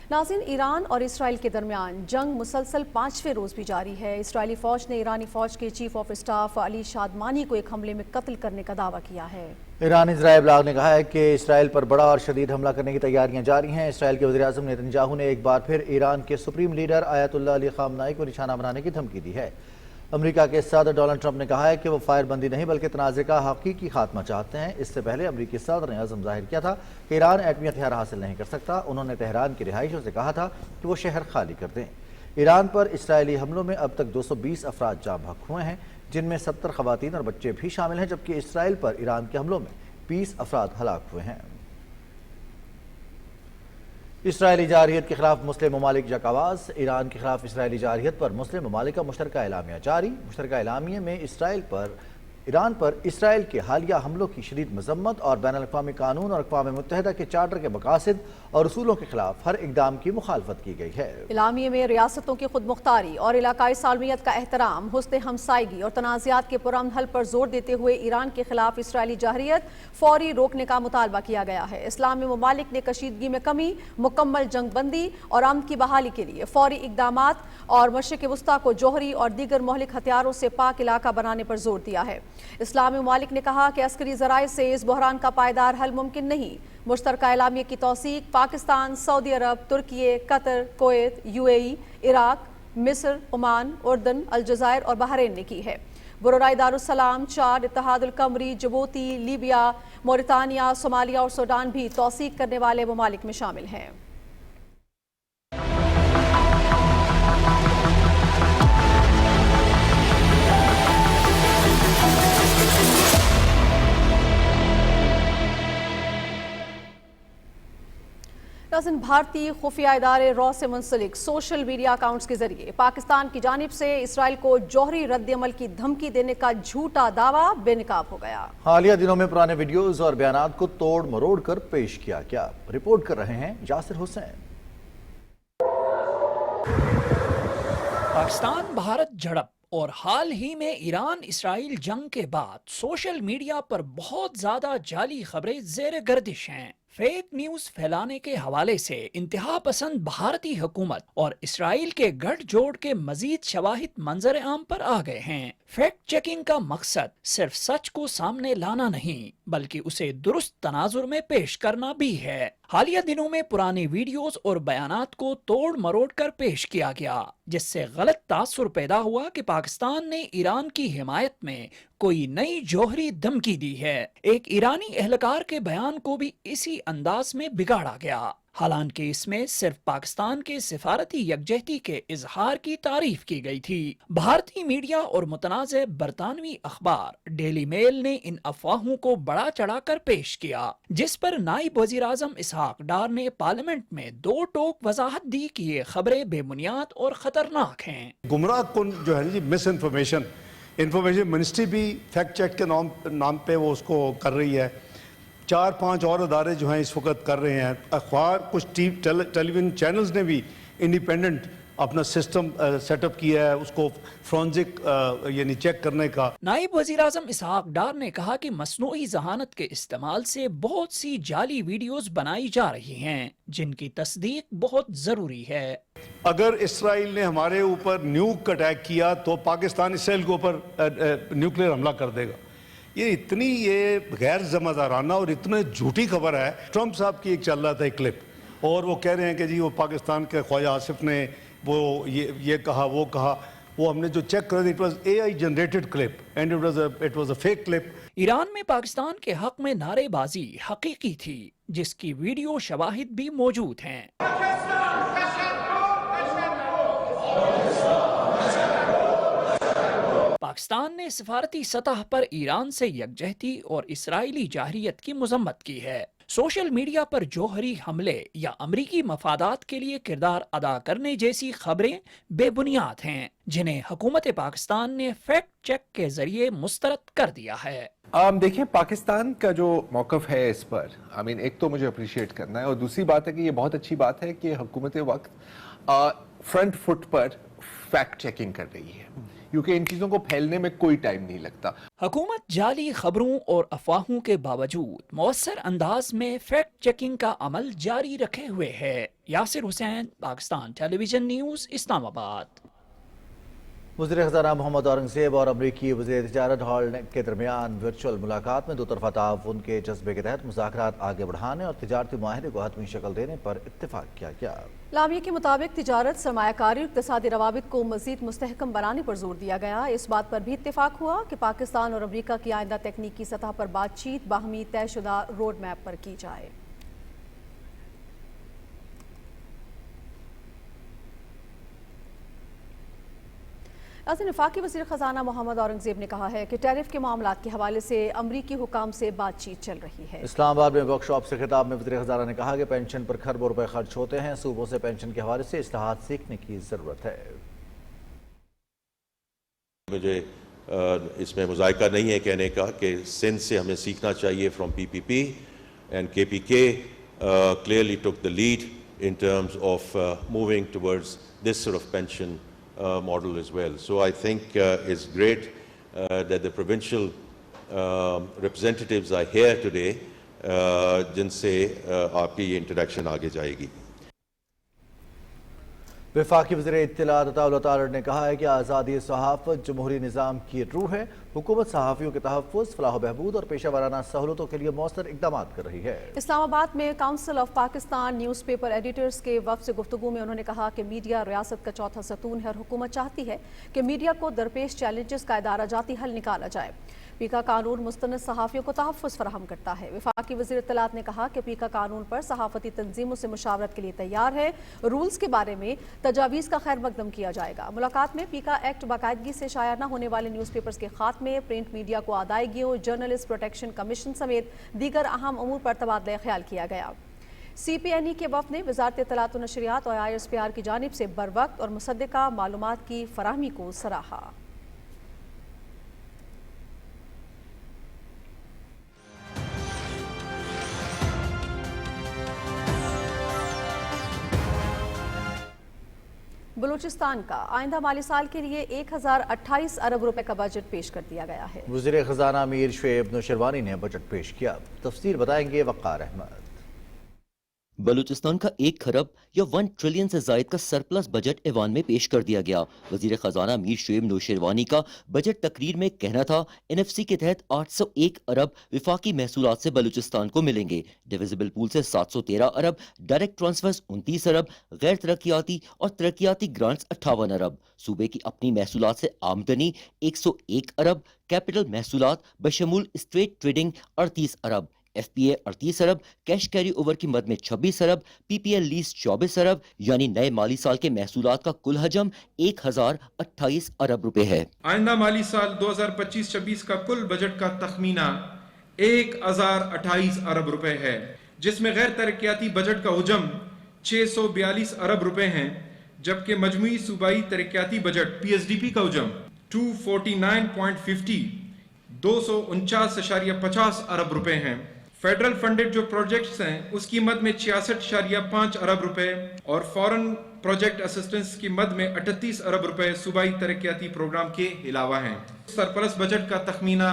नाज़रीन, ईरान और इसराइल के दरमियान जंग मुसलसल 5वें रोज़ भी जारी है। इसराइली फ़ौज ने ईरानी फ़ौज के चीफ ऑफ स्टाफ अली शादमानी को एक हमले में कत्ल करने का दावा किया है। ईरानी ज़राए इब्लाग ने कहा है कि इसराइल पर बड़ा और शदीद हमला करने की तैयारियां जारी हैं। इसराइल के वज़ीर आज़म नेतन्याहू ने एक बार फिर ईरान के सुप्रीम लीडर आयतुल्लाह अली ख़ामनाई को निशाना बनाने की धमकी दी है। अमेरिका के सदर डोनाल्ड ट्रंप ने कहा है कि वो फायरबंदी नहीं बल्कि तनाज़े का हकीकी खात्मा चाहते हैं। इससे पहले अमेरिकी सदर ने अज़म जाहिर किया था कि ईरान एटमी हथियार हासिल नहीं कर सकता। उन्होंने तेहरान की रिहाइशों से कहा था कि वो शहर खाली कर दें। ईरान पर इसराइली हमलों में अब तक 220 अफराद जाँ बहक हुए हैं, जिनमें 70 ख़वातीन और बच्चे भी शामिल हैं, जबकि इसराइल पर ईरान के हमलों में 20 अफराद हलाक हुए हैं। इसराइली जारहियत के खिलाफ मुस्लिम ममालिक जकावाज। ईरान के खिलाफ इसराइली जारहियत पर मुस्लिम ममालिक का मुश्तरका एलामिया जारी। मुश्तरका एलामिया में ईरान पर इसराइल के हालिया हमलों की शदीद मजम्मत और बैनुल अक़वामी कानून और अक़वाम मुत्तहिदा के चार्टर के मकासद और उसूलों के खिलाफ हर इक़दाम की मुखालफत की गई है। इलामिया में रियासतों की खुद मुख्तारी और इलाकाई सालमियत का एहतराम, हुस्न हमसायगी और तनाज़ात के पुरअमन हल पर जोर देते हुए ईरान के खिलाफ इसराइली जारहियत फौरी रोकने का मुतालबा किया गया है। इस्लामी ममालिक ने कशीदगी में कमी, मुकम्मल जंगबंदी और अमन की बहाली के लिए फौरी इक़दामात और मशरिक़ वस्ता को जौहरी और दीगर मोहलिक हथियारों से पाक इलाका बनाने पर जोर दिया है। इस्लामी ममालिक ने कहा कि अस्करी ज़राए से इस बहरान का पायदार हल मुमकिन नहीं। मुश्तरका एलामिया की तौसीक पाकिस्तान, सऊदी अरब, तुर्की, कतर, कुवैत, UAE, इराक, मिस्र, ओमान, उर्दन, अलजज़ायर और बहरीन ने की है। बुरुनाई, दारुस्सलाम, चाद, इत्तेहादुल कमरी, जिबूती, लीबिया, मोरितानिया, सोमालिया और सूडान भी तौसीक करने वाले ममालिक में शामिल हैं। नाज़रीन, भारतीय खुफिया इदारे रॉ से मुंसलिक सोशल मीडिया अकाउंट्स के जरिए पाकिस्तान की जानिब से इसराइल को जौहरी रद्द-ए-अमल की धमकी देने का झूठा दावा बेनकाब हो गया। हालिया दिनों में पुराने वीडियोज और बयानात को तोड़ मरोड़ कर पेश किया गया। रिपोर्ट कर रहे हैं जासिर हुसैन। पाकिस्तान भारत झड़प और हाल ही में ईरान इसराइल जंग के बाद सोशल मीडिया पर बहुत ज्यादा जाली खबरें ज़ेर गर्दिश हैं। फेक न्यूज फैलाने के हवाले से इंतहा पसंद भारतीय हुकूमत और इसराइल के गठजोड़ के मजीद शवाहिद मंजर आम पर आ गए हैं। फैक्ट चेकिंग का मकसद सिर्फ सच को सामने लाना नहीं बल्कि उसे दुरुस्त तनाजुर में पेश करना भी है। हालिया दिनों में पुराने वीडियोस और बयानात को तोड़ मरोड़ कर पेश किया गया, जिससे गलत तासुर पैदा हुआ कि पाकिस्तान ने ईरान की हिमायत में कोई नई जौहरी धमकी दी है। एक ईरानी एहलकार के बयान को भी इसी अंदाज में बिगाड़ा गया। हालांकि इसमें सिर्फ पाकिस्तान के सिफारती यकजहती के इजहार की तारीफ की गई थी। भारतीय मीडिया और मुतनाज़ बरतानवी अखबार डेली मेल ने इन अफवाहों को बड़ा चढ़ाकर पेश किया, जिस पर नायब वज़ीर आज़म इसहाक डार ने पार्लियामेंट में दो टोक वजाहत दी कि ये खबरें बेबुनियाद और खतरनाक हैं। गुमराह कुन जो है जी मिस इंफॉर्मेशन मिनिस्ट्री भी फैक्ट चेक के नाम पे वो उसको कर रही है। 4-5 और अदारे जो हैं इस वक्त कर रहे हैं। अखबार कुछ टेलीविजन चैनल्स ने भी इंडिपेंडेंट अपना सिस्टम सेटअप किया है उसको फोरेंसिक यानी चेक करने का। नायब वज़ीर आज़म इसहाक डार ने कहा कि मसनूई ज़हानत के इस्तेमाल से बहुत सी जाली वीडियोस बनाई जा रही हैं जिनकी तस्दीक बहुत ज़रूरी है। अगर इसराइल ने हमारे ऊपर न्यूक अटैक किया तो पाकिस्तान इसराइल के ऊपर न्यूक्लियर हमला कर देगा। ये गैर ज़िम्मेदाराना और इतने झूठी खबर है। ट्रंप साहब की एक चल रहा था एक क्लिप और वो कह रहे हैं कि जी वो पाकिस्तान के ख्वाजा आसिफ ने वो ये कहा वो कहा। वो हमने जो चेक कर it was AI generated clip and it was a fake clip. Iran में पाकिस्तान के हक में नारेबाजी हकीकी थी, जिसकी वीडियो शवाहिद भी मौजूद हैं। पाकिस्तान ने सिफारती सतह पर ईरान से यकजहती और इसराइली जाहरियत की मजम्मत की है। सोशल मीडिया पर जौहरी हमले या अमरीकी मफादात के लिए किरदार अदा करने जैसी खबरें बेबुनियाद हैं, जिन्हें हुकूमत पाकिस्तान ने फैक्ट चेक के जरिए मुस्तरद कर दिया है। देखिए, पाकिस्तान का जो मौक़िफ़ है इस पर एक तो मुझे अप्रिशिएट करना है और दूसरी बात है कि ये बहुत अच्छी बात है कि हुकूमत वक्त फ्रंट फुट पर फैक्ट चेकिंग कर रही है, क्योंकि इन चीजों को फैलने में कोई टाइम नहीं लगता। हुकूमत जाली खबरों और अफवाहों के बावजूद मौसर अंदाज में फैक्ट चेकिंग का अमल जारी रखे हुए है। Yasir Hussain, Pakistan television news, Islamabad. वज़ीर ख़ज़ाना मोहम्मद औरंगज़ेब और अमरीकी वज़ीर तिजारत हॉल के दरमियान वर्चुअल मुलाकात में दो तरफ़ा ताउन के जज्बे के तहत मुज़ाकरात आगे बढ़ाने और तिजारती मुआहदे को हतमी शक्ल देने पर इत्तेफाक किया गया। लामिया के मुताबिक तिजारत, सरमायाकारी और इक़्तिसादी रवाबित को मज़ीद मुस्तहकम बनाने पर जोर दिया गया। इस बात पर भी इत्तेफाक हुआ कि पाकिस्तान और अमरीका की आइंदा तकनीकी सतह पर बातचीत बाहमी तयशुदा रोड मैप पर की जाए। वफाकी वज़ीर ख़ज़ाना मोहम्मद औरंगज़ेब ने कहा है कि टैरिफ के मामलात के हवाले से अमरीकी हुकाम से बातचीत चल रही है। इस्लामाबाद में वर्कशॉप से खिताब में वज़ीर ख़ज़ाना ने कहा कि पेंशन पर खरबों रुपए खर्च होते हैं। सूबों से पेंशन के हवाले से इस्लाहात सीखने की ज़रूरत है। मुझे इसमें मुज़ायका नहीं है कहने का कि सिंध से हमें सीखना चाहिए from PPP and KPK clearly took the lead in terms of moving towards this sort of pension model as well. So I think it's great that the provincial representatives are here today, जिनसे आपकी ये interaction आगे जाएगी। वफाकी वज़ीर इत्तलात अताउल तारड़ ने कहा है कि आज़ादी सहाफ़त जमहूरी निज़ाम की रूह है। हुकूमत सहाफ़ियों के तहफ़्फ़ुज़, फ़लाह बहबूद और पेशा वाराना सहूलतों के लिए मौसर इक़दामात कर रही है। इस्लामाबाद में council of Pakistan newspaper editors के वफ़द से गुफ्तगू में उन्होंने कहा कि मीडिया रियासत का चौथा सतून है और हुकूमत चाहती है कि मीडिया को दरपेश चैलेंजेस का इदारा जाती हल निकाला जाए। पीका कानून मुस्तनद सहाफ़ियों को तहफ़्फ़ुज़ फराहम करता है। वफाकी वज़ीर इत्तलात ने कहा कि पीका कानून पर सहाफ़ती तंजीमों से मुशावरत के लिए तैयार है। रूल्स के बारे में तजावीज़ का खैर मकदम किया जाएगा। मुलाकात में पीका एक्ट बाकायदगी से शाया न होने वाले न्यूज़पेपर्स के खात्मे, प्रिंट मीडिया को अदायगियों, जर्नलिस्ट प्रोटेक्शन कमीशन समेत दीगर अहम अमूर पर तबादला ख्याल किया गया। CPNE के वफ़द ने वज़ारत इत्तलात व नशरियात और ISPR की जानिब से बरवक्त और मुसद्दिका मालूमात की फराहमी को सराहा। बलूचिस्तान का आइंदा माली साल के लिए 1028 अरब रुपए का बजट पेश कर दिया गया है। वज़ीर खजाना मीर शुएब नौशरवानी ने बजट पेश किया। तफसीर बताएंगे वक़ार अहमद। बलूचिस्तान का 1 खरब या 1 ट्रिलियन से जायद का सरप्लस बजट ऐवान में पेश कर दिया गया। वजीर खजाना मीर शुएब नौशरवानी का बजट तकरीर में कहना था, NFC के तहत 801 अरब विफाकी महसूलात से बलूचिस्तान को मिलेंगे। डिविजिबल पूल से 713 अरब, डायरेक्ट ट्रांसफर्स 29 अरब, गैर तरक्याती और तरक्याती ग्रांट्स 58 अरब। सूबे की अपनी महसूलात से आमदनी 101 अरब, कैपिटल महसूलात बशमूल स्ट्रेट ट्रेडिंग 38 अरब, FPA 38 अरब, कैश कैरी ओवर की मद में 26 अरब, PPL लीज 24 अरब, यानी नए माली साल के महसूलात का कुल हजम 1028 अरब रुपए है। आइंदा माली साल 2025-26 का कुल बजट का तखमीना 1028 अरब रुपए है, जिसमें गैर तरक्याती बजट का हजम 642 अरब रुपए हैं, जबकि मजमूई सूबाई तरक्याती बजट PSDP का हजम 249.50 249.50 अरब रुपए हैं। फेडरल फंडेड जो प्रोजेक्ट्स हैं उसकी मद में 66.5 अरब रुपए और फॉरेन प्रोजेक्ट असिस्टेंस की मद में 38 अरब रुपए सूबाई तरक्याती प्रोग्राम के अलावा हैं। सरप्लस बजट का तखमीना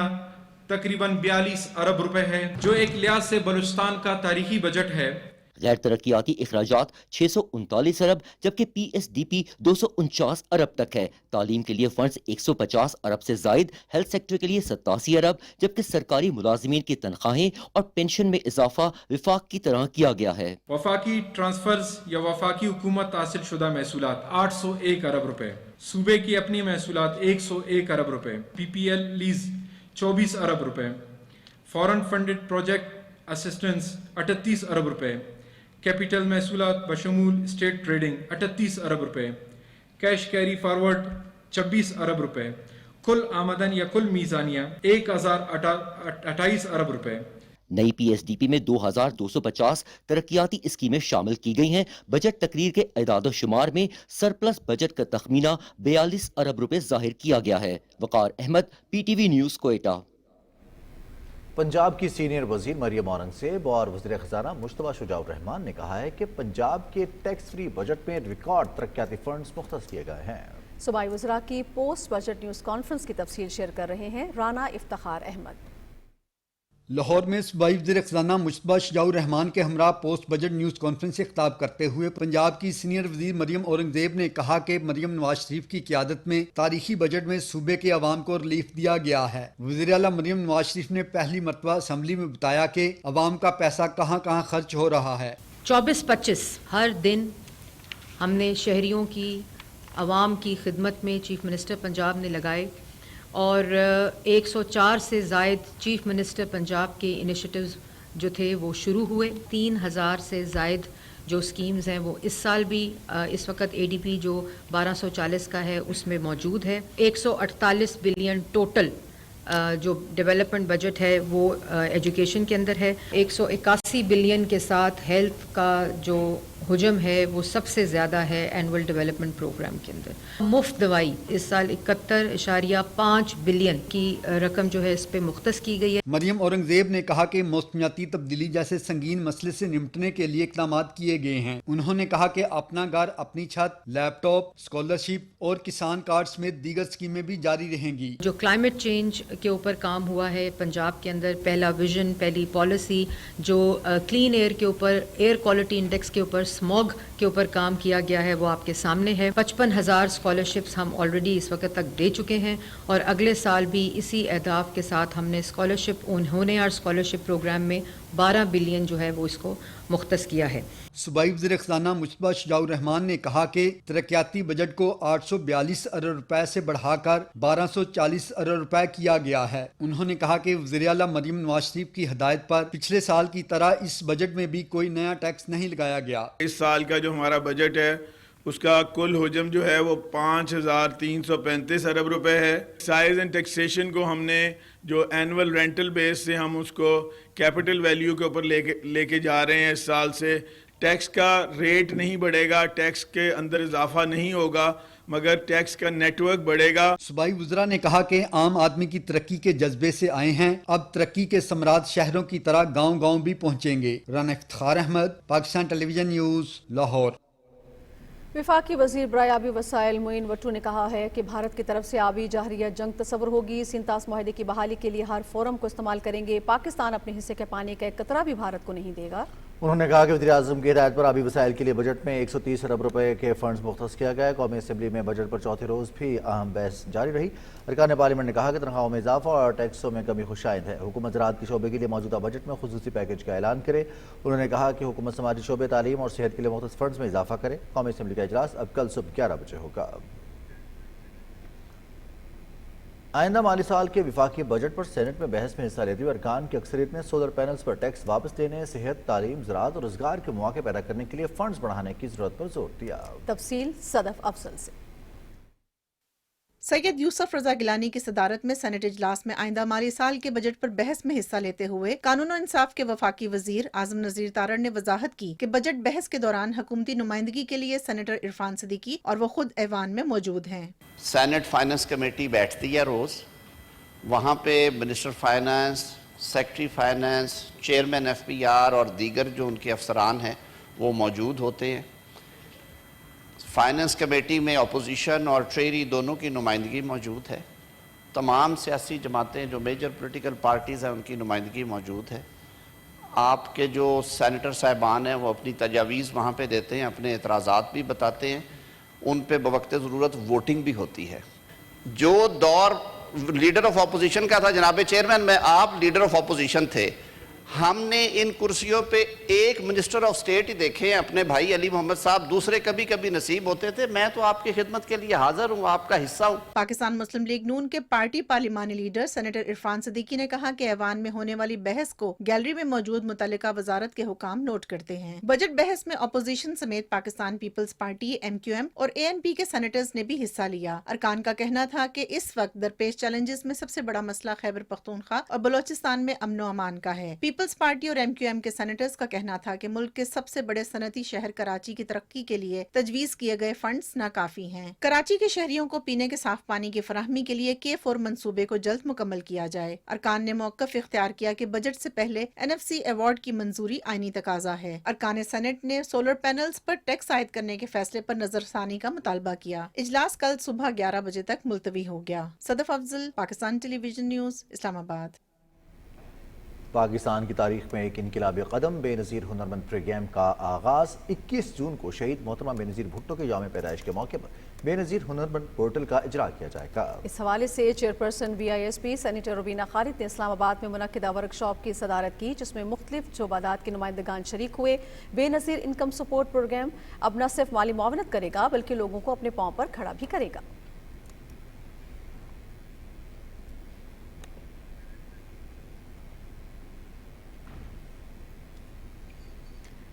तकरीबन 42 अरब रुपए है, जो एक लिहाज से बलूचिस्तान का तारीखी बजट है। गैर तरक्याती अखराजात 639 अरब, जबकि PSDP 249 अरब तक है। तालीम के लिए फंड्स 150 अरब से जायद, हेल्थ सेक्टर के लिए 87 अरब, जबकि सरकारी मुलाजिमीन की तनख्वाहें और पेंशन में इजाफा विफाक की तरह किया गया है। वफाकी ट्रांसफर्स या वफाकी हुकूमत हासिल शुदा महसूलात 801 अरब रुपए, सूबे की अपनी महसूलात 101 अरब रुपए, PPL लीज 24 अरब रुपए, फॉरेन फंडेड प्रोजेक्ट असिस्टेंस 38 अरब रुपए, कैपिटल महसूलात बशमूल स्टेट ट्रेडिंग 38 अरब रुपए, कैश कैरी फॉरवर्ड 26 अरब रुपए, कुल आमदन या कुल मीज़ानिया 1028 अरब रुपए। नई PSDP में 2250 तरक्याती स्कीमें शामिल की गई हैं। बजट तकरीर के एदाद शुमार में सरप्लस बजट का तखमीना 42 अरब रुपए जाहिर किया गया है। वक़ार अहमद, PTV न्यूज़, कोयटा। पंजाब की सीनियर वजीर मरियम औरंगजेब और वज़ीर खजाना मुश्तबा शुजाउर रहमान ने कहा है कि पंजाब के टैक्स फ्री बजट में रिकॉर्ड तरक्याती फंड्स मुख्तस किए गए हैं। सूबाई वज़रा की पोस्ट बजट न्यूज़ कॉन्फ्रेंस की तफसील शेयर कर रहे हैं राना इफ्तिखार अहमद। लाहौर में सूबाई वज़ीर खजाना मुश्तबा शुजाउर रहमान के हमरा पोस्ट बजट न्यूज़ कॉन्फ्रेंस से खिताब करते हुए पंजाब की सीनियर वज़ीर मरियम औरंगजेब ने कहा कि मरियम नवाज शरीफ की क़यादत में तारीखी बजट में सूबे के अवाम को रिलीफ दिया गया है। वज़ीर आला मरियम नवाज शरीफ ने पहली मरतबा असम्बली में बताया कि अवाम का पैसा कहाँ कहाँ खर्च हो रहा है। 24-25 हर दिन हमने शहरियों की अवाम की खिदमत में चीफ मिनिस्टर पंजाब ने लगाए और 104 से ज़ायद चीफ मिनिस्टर पंजाब के इनिशिएटिव्स जो थे वो शुरू हुए। 3000 से ज़ायद जो स्कीम्स हैं वो इस साल भी इस वक्त ADP जो 1240 का है उसमें मौजूद है। 148 बिलियन टोटल जो डेवलपमेंट बजट है वो एजुकेशन के अंदर है। 181 बिलियन के साथ हेल्थ का जो हुजम है वो सबसे ज़्यादा है एनुअल डेवलपमेंट प्रोग्राम के अंदर। मुफ्त दवाई इस साल 71.5 बिलियन की रकम जो है इस पे मुख्तस की गई है। मरियम औरंगजेब ने कहा कि मौसमियाती तब्दीली जैसे संगीन मसले से निपटने के लिए इक़दाम किए गए हैं। उन्होंने कहा कि अपना घर अपनी छत, लैपटॉप, स्कॉलरशिप और किसान कार्ड समेत दीगर स्कीमें भी जारी रहेंगी। जो क्लाइमेट चेंज के ऊपर काम हुआ है पंजाब के अंदर, पहला विजन, पहली पॉलिसी, जो क्लीन एयर के ऊपर, एयर क्वालिटी इंडेक्स के ऊपर, स्मॉग के ऊपर काम किया गया है वो आपके सामने है। 55,000 स्कॉलरशिप्स हम ऑलरेडी इस वक्त तक दे चुके हैं और अगले साल भी इसी अहदाफ के साथ हमने स्कॉलरशिप होने और स्कॉलरशिप प्रोग्राम में 12 बिलियन जो है वो इसको मुख्तस किया है। सूबाई वज़ीर खजाना मुश्तबा शुजाउर रहमान ने कहा कि तरक्याती बजट को 842 अरब रुपए से बढ़ाकर 1240 अरब रुपए किया गया है। उन्होंने कहा कि वज़ीर आला मरियम नवाज शरीफ की हिदायत पर पिछले साल की तरह इस बजट में भी कोई नया टैक्स नहीं लगाया गया। इस साल का जो हमारा बजट है اس کا کل حجم جو ہے وہ 5,335 ارب روپے ہے. سائز اینڈ ٹیکسیشن کو ہم نے جو اینول رینٹل بیس سے ہم اس کو کیپٹل ویلیو کے اوپر لے کے جا رہے ہیں. اس سال سے ٹیکس کا ریٹ نہیں بڑھے گا, ٹیکس کے اندر اضافہ نہیں ہوگا, مگر ٹیکس کا نیٹ ورک بڑھے گا. صوبائی وزراء نے کہا کہ عام آدمی کی ترقی کے جذبے سے آئے ہیں, اب ترقی کے ثمرات شہروں کی طرح گاؤں گاؤں بھی پہنچیں گے. رانا افتخار احمد, پاکستان ٹیلی ویژن نیوز, لاہور. وفاقی وزیر برائے آبی وسائل معین وٹو نے کہا ہے کہ بھارت کی طرف سے آبی جہریہ جنگ تصور ہوگی. سینتاس معاہدے کی بحالی کے لیے ہر فورم کو استعمال کریں گے. پاکستان اپنے حصے کے پانی کا ایک قطرہ بھی بھارت کو نہیں دے گا. انہوں نے کہا کہ وزیر اعظم کی ہدایت پر آبی وسائل کے لیے بجٹ میں 130 ارب روپے کے فنڈز مختص کیا گیا ہے. قومی اسمبلی میں بجٹ پر چوتھے روز بھی اہم بحث جاری رہی. ارکان پارلیمنٹ نے کہا کہ تنخواہوں میں اضافہ اور ٹیکسوں میں کمی خوشائند ہے. حکومت زراعت کے شعبے کے لیے موجودہ بجٹ میں خصوصی پیکج کا اعلان کرے. انہوں نے کہا کہ حکومت سماجی شعبے, تعلیم اور صحت کے لیے مختص فنڈز میں اضافہ کرے. قومی اسمبلی کا اجلاس اب کل صبح 11 بجے ہوگا. آئندہ مالی سال کے وفاقی بجٹ پر سینٹ میں بحث میں حصہ لیتے ہوئے ارکان کی اکثریت نے سولر پینلز پر ٹیکس واپس لینے, صحت, تعلیم, زراعت اور روزگار کے مواقع پیدا کرنے کے لیے فنڈز بڑھانے کی ضرورت پر زور دیا. تفصیل صدف افضل سے. سید یوسف رضا گیلانی کی صدارت میں سینٹ اجلاس میں آئندہ مالی سال کے بجٹ پر بحث میں حصہ لیتے ہوئے قانون و انصاف کے وفاقی وزیر اعظم نذیر تارڑ نے وضاحت کی کہ بجٹ بحث کے دوران حکومتی نمائندگی کے لیے سینیٹر عرفان صدیقی اور وہ خود ایوان میں موجود ہیں. سینٹ فائنانس کمیٹی بیٹھتی ہے روز, وہاں پہ minister finance, secretary finance, chairman F P R اور دیگر جو ان کے افسران ہیں وہ موجود ہوتے ہیں. فائنانس کمیٹی میں اپوزیشن اور ٹریری دونوں کی نمائندگی موجود ہے. تمام سیاسی جماعتیں جو میجر پولیٹیکل پارٹیز ہیں ان کی نمائندگی موجود ہے. آپ کے جو سینیٹر صاحبان ہیں وہ اپنی تجاویز وہاں پہ دیتے ہیں, اپنے اعتراضات بھی بتاتے ہیں, ان پہ بوقت ضرورت ووٹنگ بھی ہوتی ہے. جو دور لیڈر آف اپوزیشن کا تھا, جناب چیئرمین میں آپ لیڈر آف اپوزیشن تھے, ہم نے ان کرسیوں پہ ایک منسٹر آف سٹیٹ ہی دیکھے ہیں, اپنے بھائی علی محمد صاحب, دوسرے کبھی کبھی نصیب ہوتے تھے. میں تو آپ کی خدمت کے لیے حاضر ہوں, آپ کا حصہ ہوں. پاکستان مسلم لیگ نون کے پارٹی پارلیمانی لیڈر سینیٹر عرفان صدیقی نے کہا کہ ایوان میں ہونے والی بحث کو گیلری میں موجود متعلقہ وزارت کے حکام نوٹ کرتے ہیں. بجٹ بحث میں اپوزیشن سمیت پاکستان پیپلز پارٹی, MQM اور ANP کے سینیٹرز نے بھی حصہ لیا. ارکان کا کہنا تھا کہ اس وقت درپیش چیلنجز میں سب سے بڑا مسئلہ خیبر پختونخوا اور بلوچستان میں امن و امان کا ہے. پیپلز پارٹی اور MQM کے سینیٹرز کا کہنا تھا کہ ملک کے سب سے بڑے صنعتی شہر کراچی کی ترقی کے لیے تجویز کیے گئے فنڈز ناکافی ہیں. کراچی کے شہریوں کو پینے کے صاف پانی کی فراہمی کے لیے K4 منصوبے کو جلد مکمل کیا جائے. ارکان نے موقف اختیار کیا کہ بجٹ سے پہلے NFC ایوارڈ کی منظوری آئینی تقاضا ہے. ارکان سینٹ نے سولر پینلز پر ٹیکس عائد کرنے کے فیصلے پر نظر ثانی کا مطالبہ کیا. اجلاس کل صبح 11 بجے تک ملتوی ہو گیا. صدف افضل, پاکستان ٹیلی ویژن نیوز, اسلام آباد. پاکستان کی تاریخ میں ایک انقلابی قدم, بے نظیر ہنرمند پروگرام کا آغاز. 21 جون کو شہید محترمہ بے نظیر بھٹو کے یوم پیدائش کے موقع پر بے نظیر ہنرمند پورٹل کا اجرا کیا جائے گا. اس حوالے سے چیئرپرسن VISP سینیٹر روبینہ خالد نے اسلام آباد میں منعقدہ ورکشاپ کی صدارت کی, جس میں مختلف شعبات کے نمائندگان شریک ہوئے. بے نظیر انکم سپورٹ پروگرام اب نہ صرف مالی معاونت کرے گا بلکہ لوگوں کو اپنے پاؤں پر کھڑا بھی کرے گا.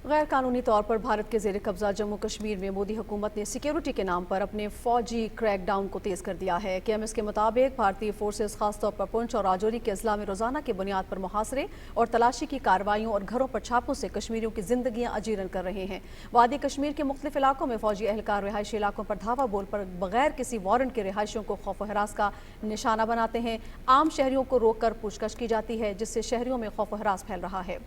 غیر قانونی طور پر بھارت کے زیر قبضہ جموں کشمیر میں مودی حکومت نے سیکیورٹی کے نام پر اپنے فوجی کریک ڈاؤن کو تیز کر دیا ہے. KMS کے مطابق بھارتی فورسز خاص طور پر پونچھ اور راجوری کے اضلاع میں روزانہ کی بنیاد پر محاصرے اور تلاشی کی کارروائیوں اور گھروں پر چھاپوں سے کشمیریوں کی زندگیاں اجیرن کر رہے ہیں. وادی کشمیر کے مختلف علاقوں میں فوجی اہلکار رہائشی علاقوں پر دھاوا بول پر بغیر کسی وارنٹ کے رہائشیوں کو خوف و ہراس کا نشانہ بناتے ہیں. عام شہریوں کو روک کر پوچھ گچھ کی جاتی ہے, جس سے شہریوں میں خوف و ہراس پھیل رہا ہے.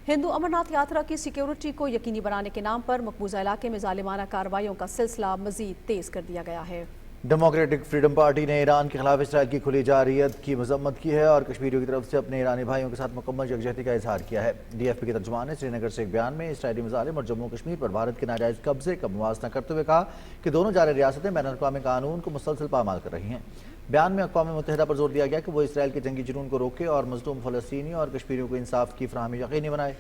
ہندو امرناتھ یاترا کی سیکیورٹی کو یقینی بنانے کے نام پر مقبوضہ علاقے میں ظالمانہ کارروائیوں کا سلسلہ مزید تیز کر دیا گیا ہے. ڈیموکریٹک فریڈم پارٹی نے ایران کے خلاف اسرائیل کی کھلی جارحیت کی مذمت کی ہے اور کشمیریوں کی طرف سے اپنے ایرانی بھائیوں کے ساتھ مکمل یکجہتی کا اظہار کیا ہے. DFP کے ترجمان نے سری نگر سے ایک بیان میں اسرائیلی مظالم اور جموں کشمیر پر بھارت کے ناجائز قبضے کا موازنہ کرتے ہوئے کہا کہ دونوں جارح ریاستیں بین الاقوامی قانون کو مسلسل پامال کر رہی ہیں. بیان میں اقوام متحدہ پر زور دیا گیا کہ وہ اسرائیل کے جنگی جنون کو روکے اور مظلوم فلسطینی اور کشمیریوں کو انصاف کی فراہمی یقینی بنائے.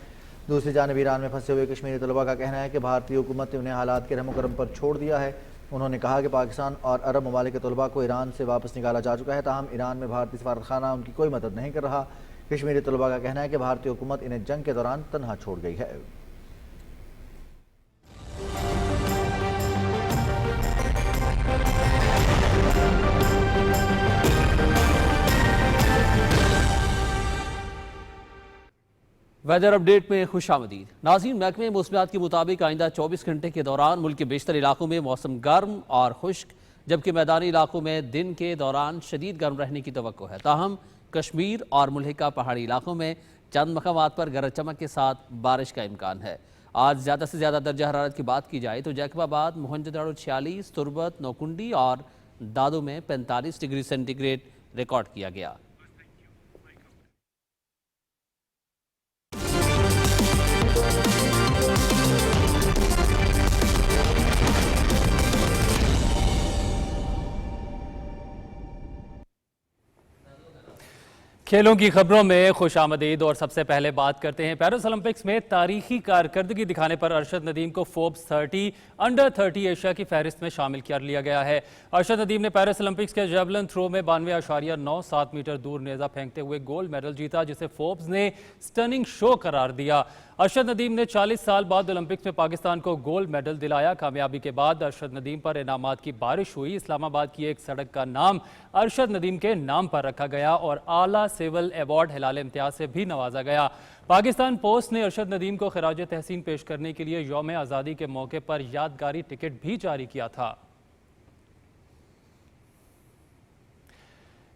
دوسری جانب ایران میں پھنسے ہوئے کشمیری طلباء کا کہنا ہے کہ بھارتی حکومت نے انہیں حالات کے رحم و کرم پر چھوڑ دیا ہے. انہوں نے کہا کہ پاکستان اور عرب ممالک کے طلباء کو ایران سے واپس نکالا جا چکا ہے, تاہم ایران میں بھارتی سفارت خانہ ان کی کوئی مدد نہیں کر رہا. کشمیری طلباء کا کہنا ہے کہ بھارتی حکومت انہیں جنگ کے دوران تنہا چھوڑ گئی ہے. ویدر اپڈیٹ میں خوش آمدید ناظرین، محکمہ موسمیات کے مطابق آئندہ 24 گھنٹے کے دوران ملک کے بیشتر علاقوں میں موسم گرم اور خشک، جبکہ میدانی علاقوں میں دن کے دوران شدید گرم رہنے کی توقع ہے۔ تاہم کشمیر اور ملحقہ پہاڑی علاقوں میں چند مقامات پر گرج چمک کے ساتھ بارش کا امکان ہے۔ آج زیادہ سے زیادہ درجہ حرارت کی بات کی جائے تو جیکب آباد، موہنجو دڑو 46، تربت، نوکنڈی اور دادو میں 45 ڈگری سینٹی گریڈ ریکارڈ کیا گیا۔ کھیلوں کی خبروں میں خوش آمدید اور سب سے پہلے بات کرتے ہیں پیرس اولمپکس میں تاریخی کارکردگی دکھانے پر ارشد ندیم کو فوربس 30 انڈر 30 ایشیا کی فہرست میں شامل کر لیا گیا ہے۔ ارشد ندیم نے پیرس اولمپکس کے جیولن تھرو میں 92.97 میٹر دور نیزہ پھینکتے ہوئے گولڈ میڈل جیتا، جسے فوربس نے سٹننگ شو قرار دیا۔ ارشد ندیم نے 40 سال بعد اولمپکس میں پاکستان کو گولڈ میڈل دلایا۔ کامیابی کے بعد ارشد ندیم پر انعامات کی بارش ہوئی۔ اسلام آباد کی ایک سڑک کا نام ارشد ندیم کے نام پر رکھا گیا اور اعلیٰ سول ایوارڈ ہلال امتیاز سے بھی نوازا گیا۔ پاکستان پوسٹ نے ارشد ندیم کو خراج تحسین پیش کرنے کے لیے یوم آزادی کے موقع پر یادگاری ٹکٹ بھی جاری کیا تھا۔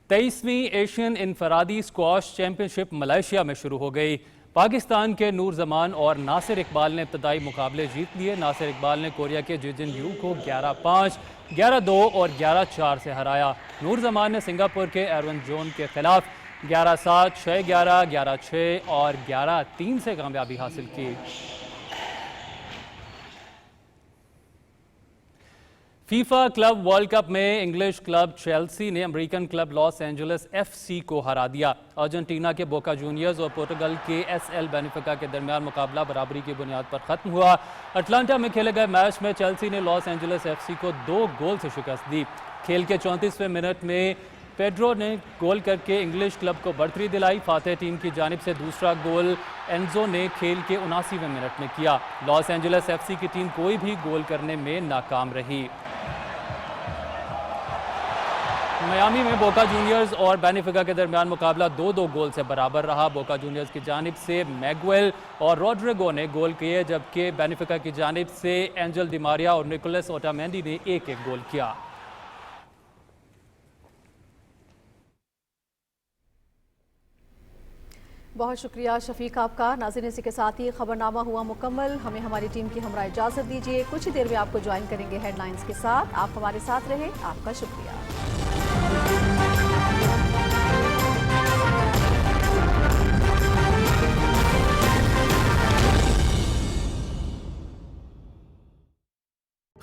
23ویں ایشین انفرادی اسکواش چیمپئن شپ ملائیشیا میں شروع ہو گئی۔ پاکستان کے نور زمان اور ناصر اقبال نے ابتدائی مقابلے جیت لیے۔ ناصر اقبال نے کوریا کے جیجن یو کو 11-5، 11-2 اور 11-4 سے ہرایا۔ نور زمان نے سنگاپور کے ایرون جون کے خلاف 11-7، 6-11، 11-6 اور 11-3 سے کامیابی حاصل کی۔ فیفا کلب ورلڈ کپ میں انگلش کلب چیلسی نے American club Los Angeles F C کو ہرا دیا۔ ارجنٹینا کے بوکا جونیئرز اور پورٹگل کے ایس ایل بینفیکا کے درمیان مقابلہ برابری کی بنیاد پر ختم ہوا۔ اٹلانٹا میں کھیلے گئے میچ میں چیلسی نے لاس اینجلس ایف سی کو 2 گول سے شکست دی۔ کھیل کے 34ویں منٹ میں پیڈرو نے گول کر کے انگلش کلب کو برتری دلائی۔ فاتح ٹیم کی جانب سے دوسرا گول اینزو نے کھیل کے 79ویں منٹ میں کیا۔ لاس اینجلس ایف سی کی ٹیم کوئی بھی گول کرنے میں ناکام رہی۔ میامی میں بوکا جونیئرز اور بینفیکا کے درمیان مقابلہ 2-2 گول سے برابر رہا۔ بوکا جونیئرز کی جانب سے میگویل اور روڈریگو نے گول کیے، جبکہ بینفیکا کی جانب سے اینجل ڈی ماریا اور نیکولس اوٹامینڈی نے 1-1 گول کیا۔ بہت شکریہ شفیق آپ کا۔ ناظرین، اسی کے ساتھ ہی خبرنامہ ہوا مکمل۔ ہمیں ہماری ٹیم کی ہمراہ اجازت دیجیے، کچھ ہی دیر میں آپ کو جوائن کریں گے ہیڈ لائنز کے ساتھ۔ آپ ہمارے ساتھ رہیں، آپ کا شکریہ۔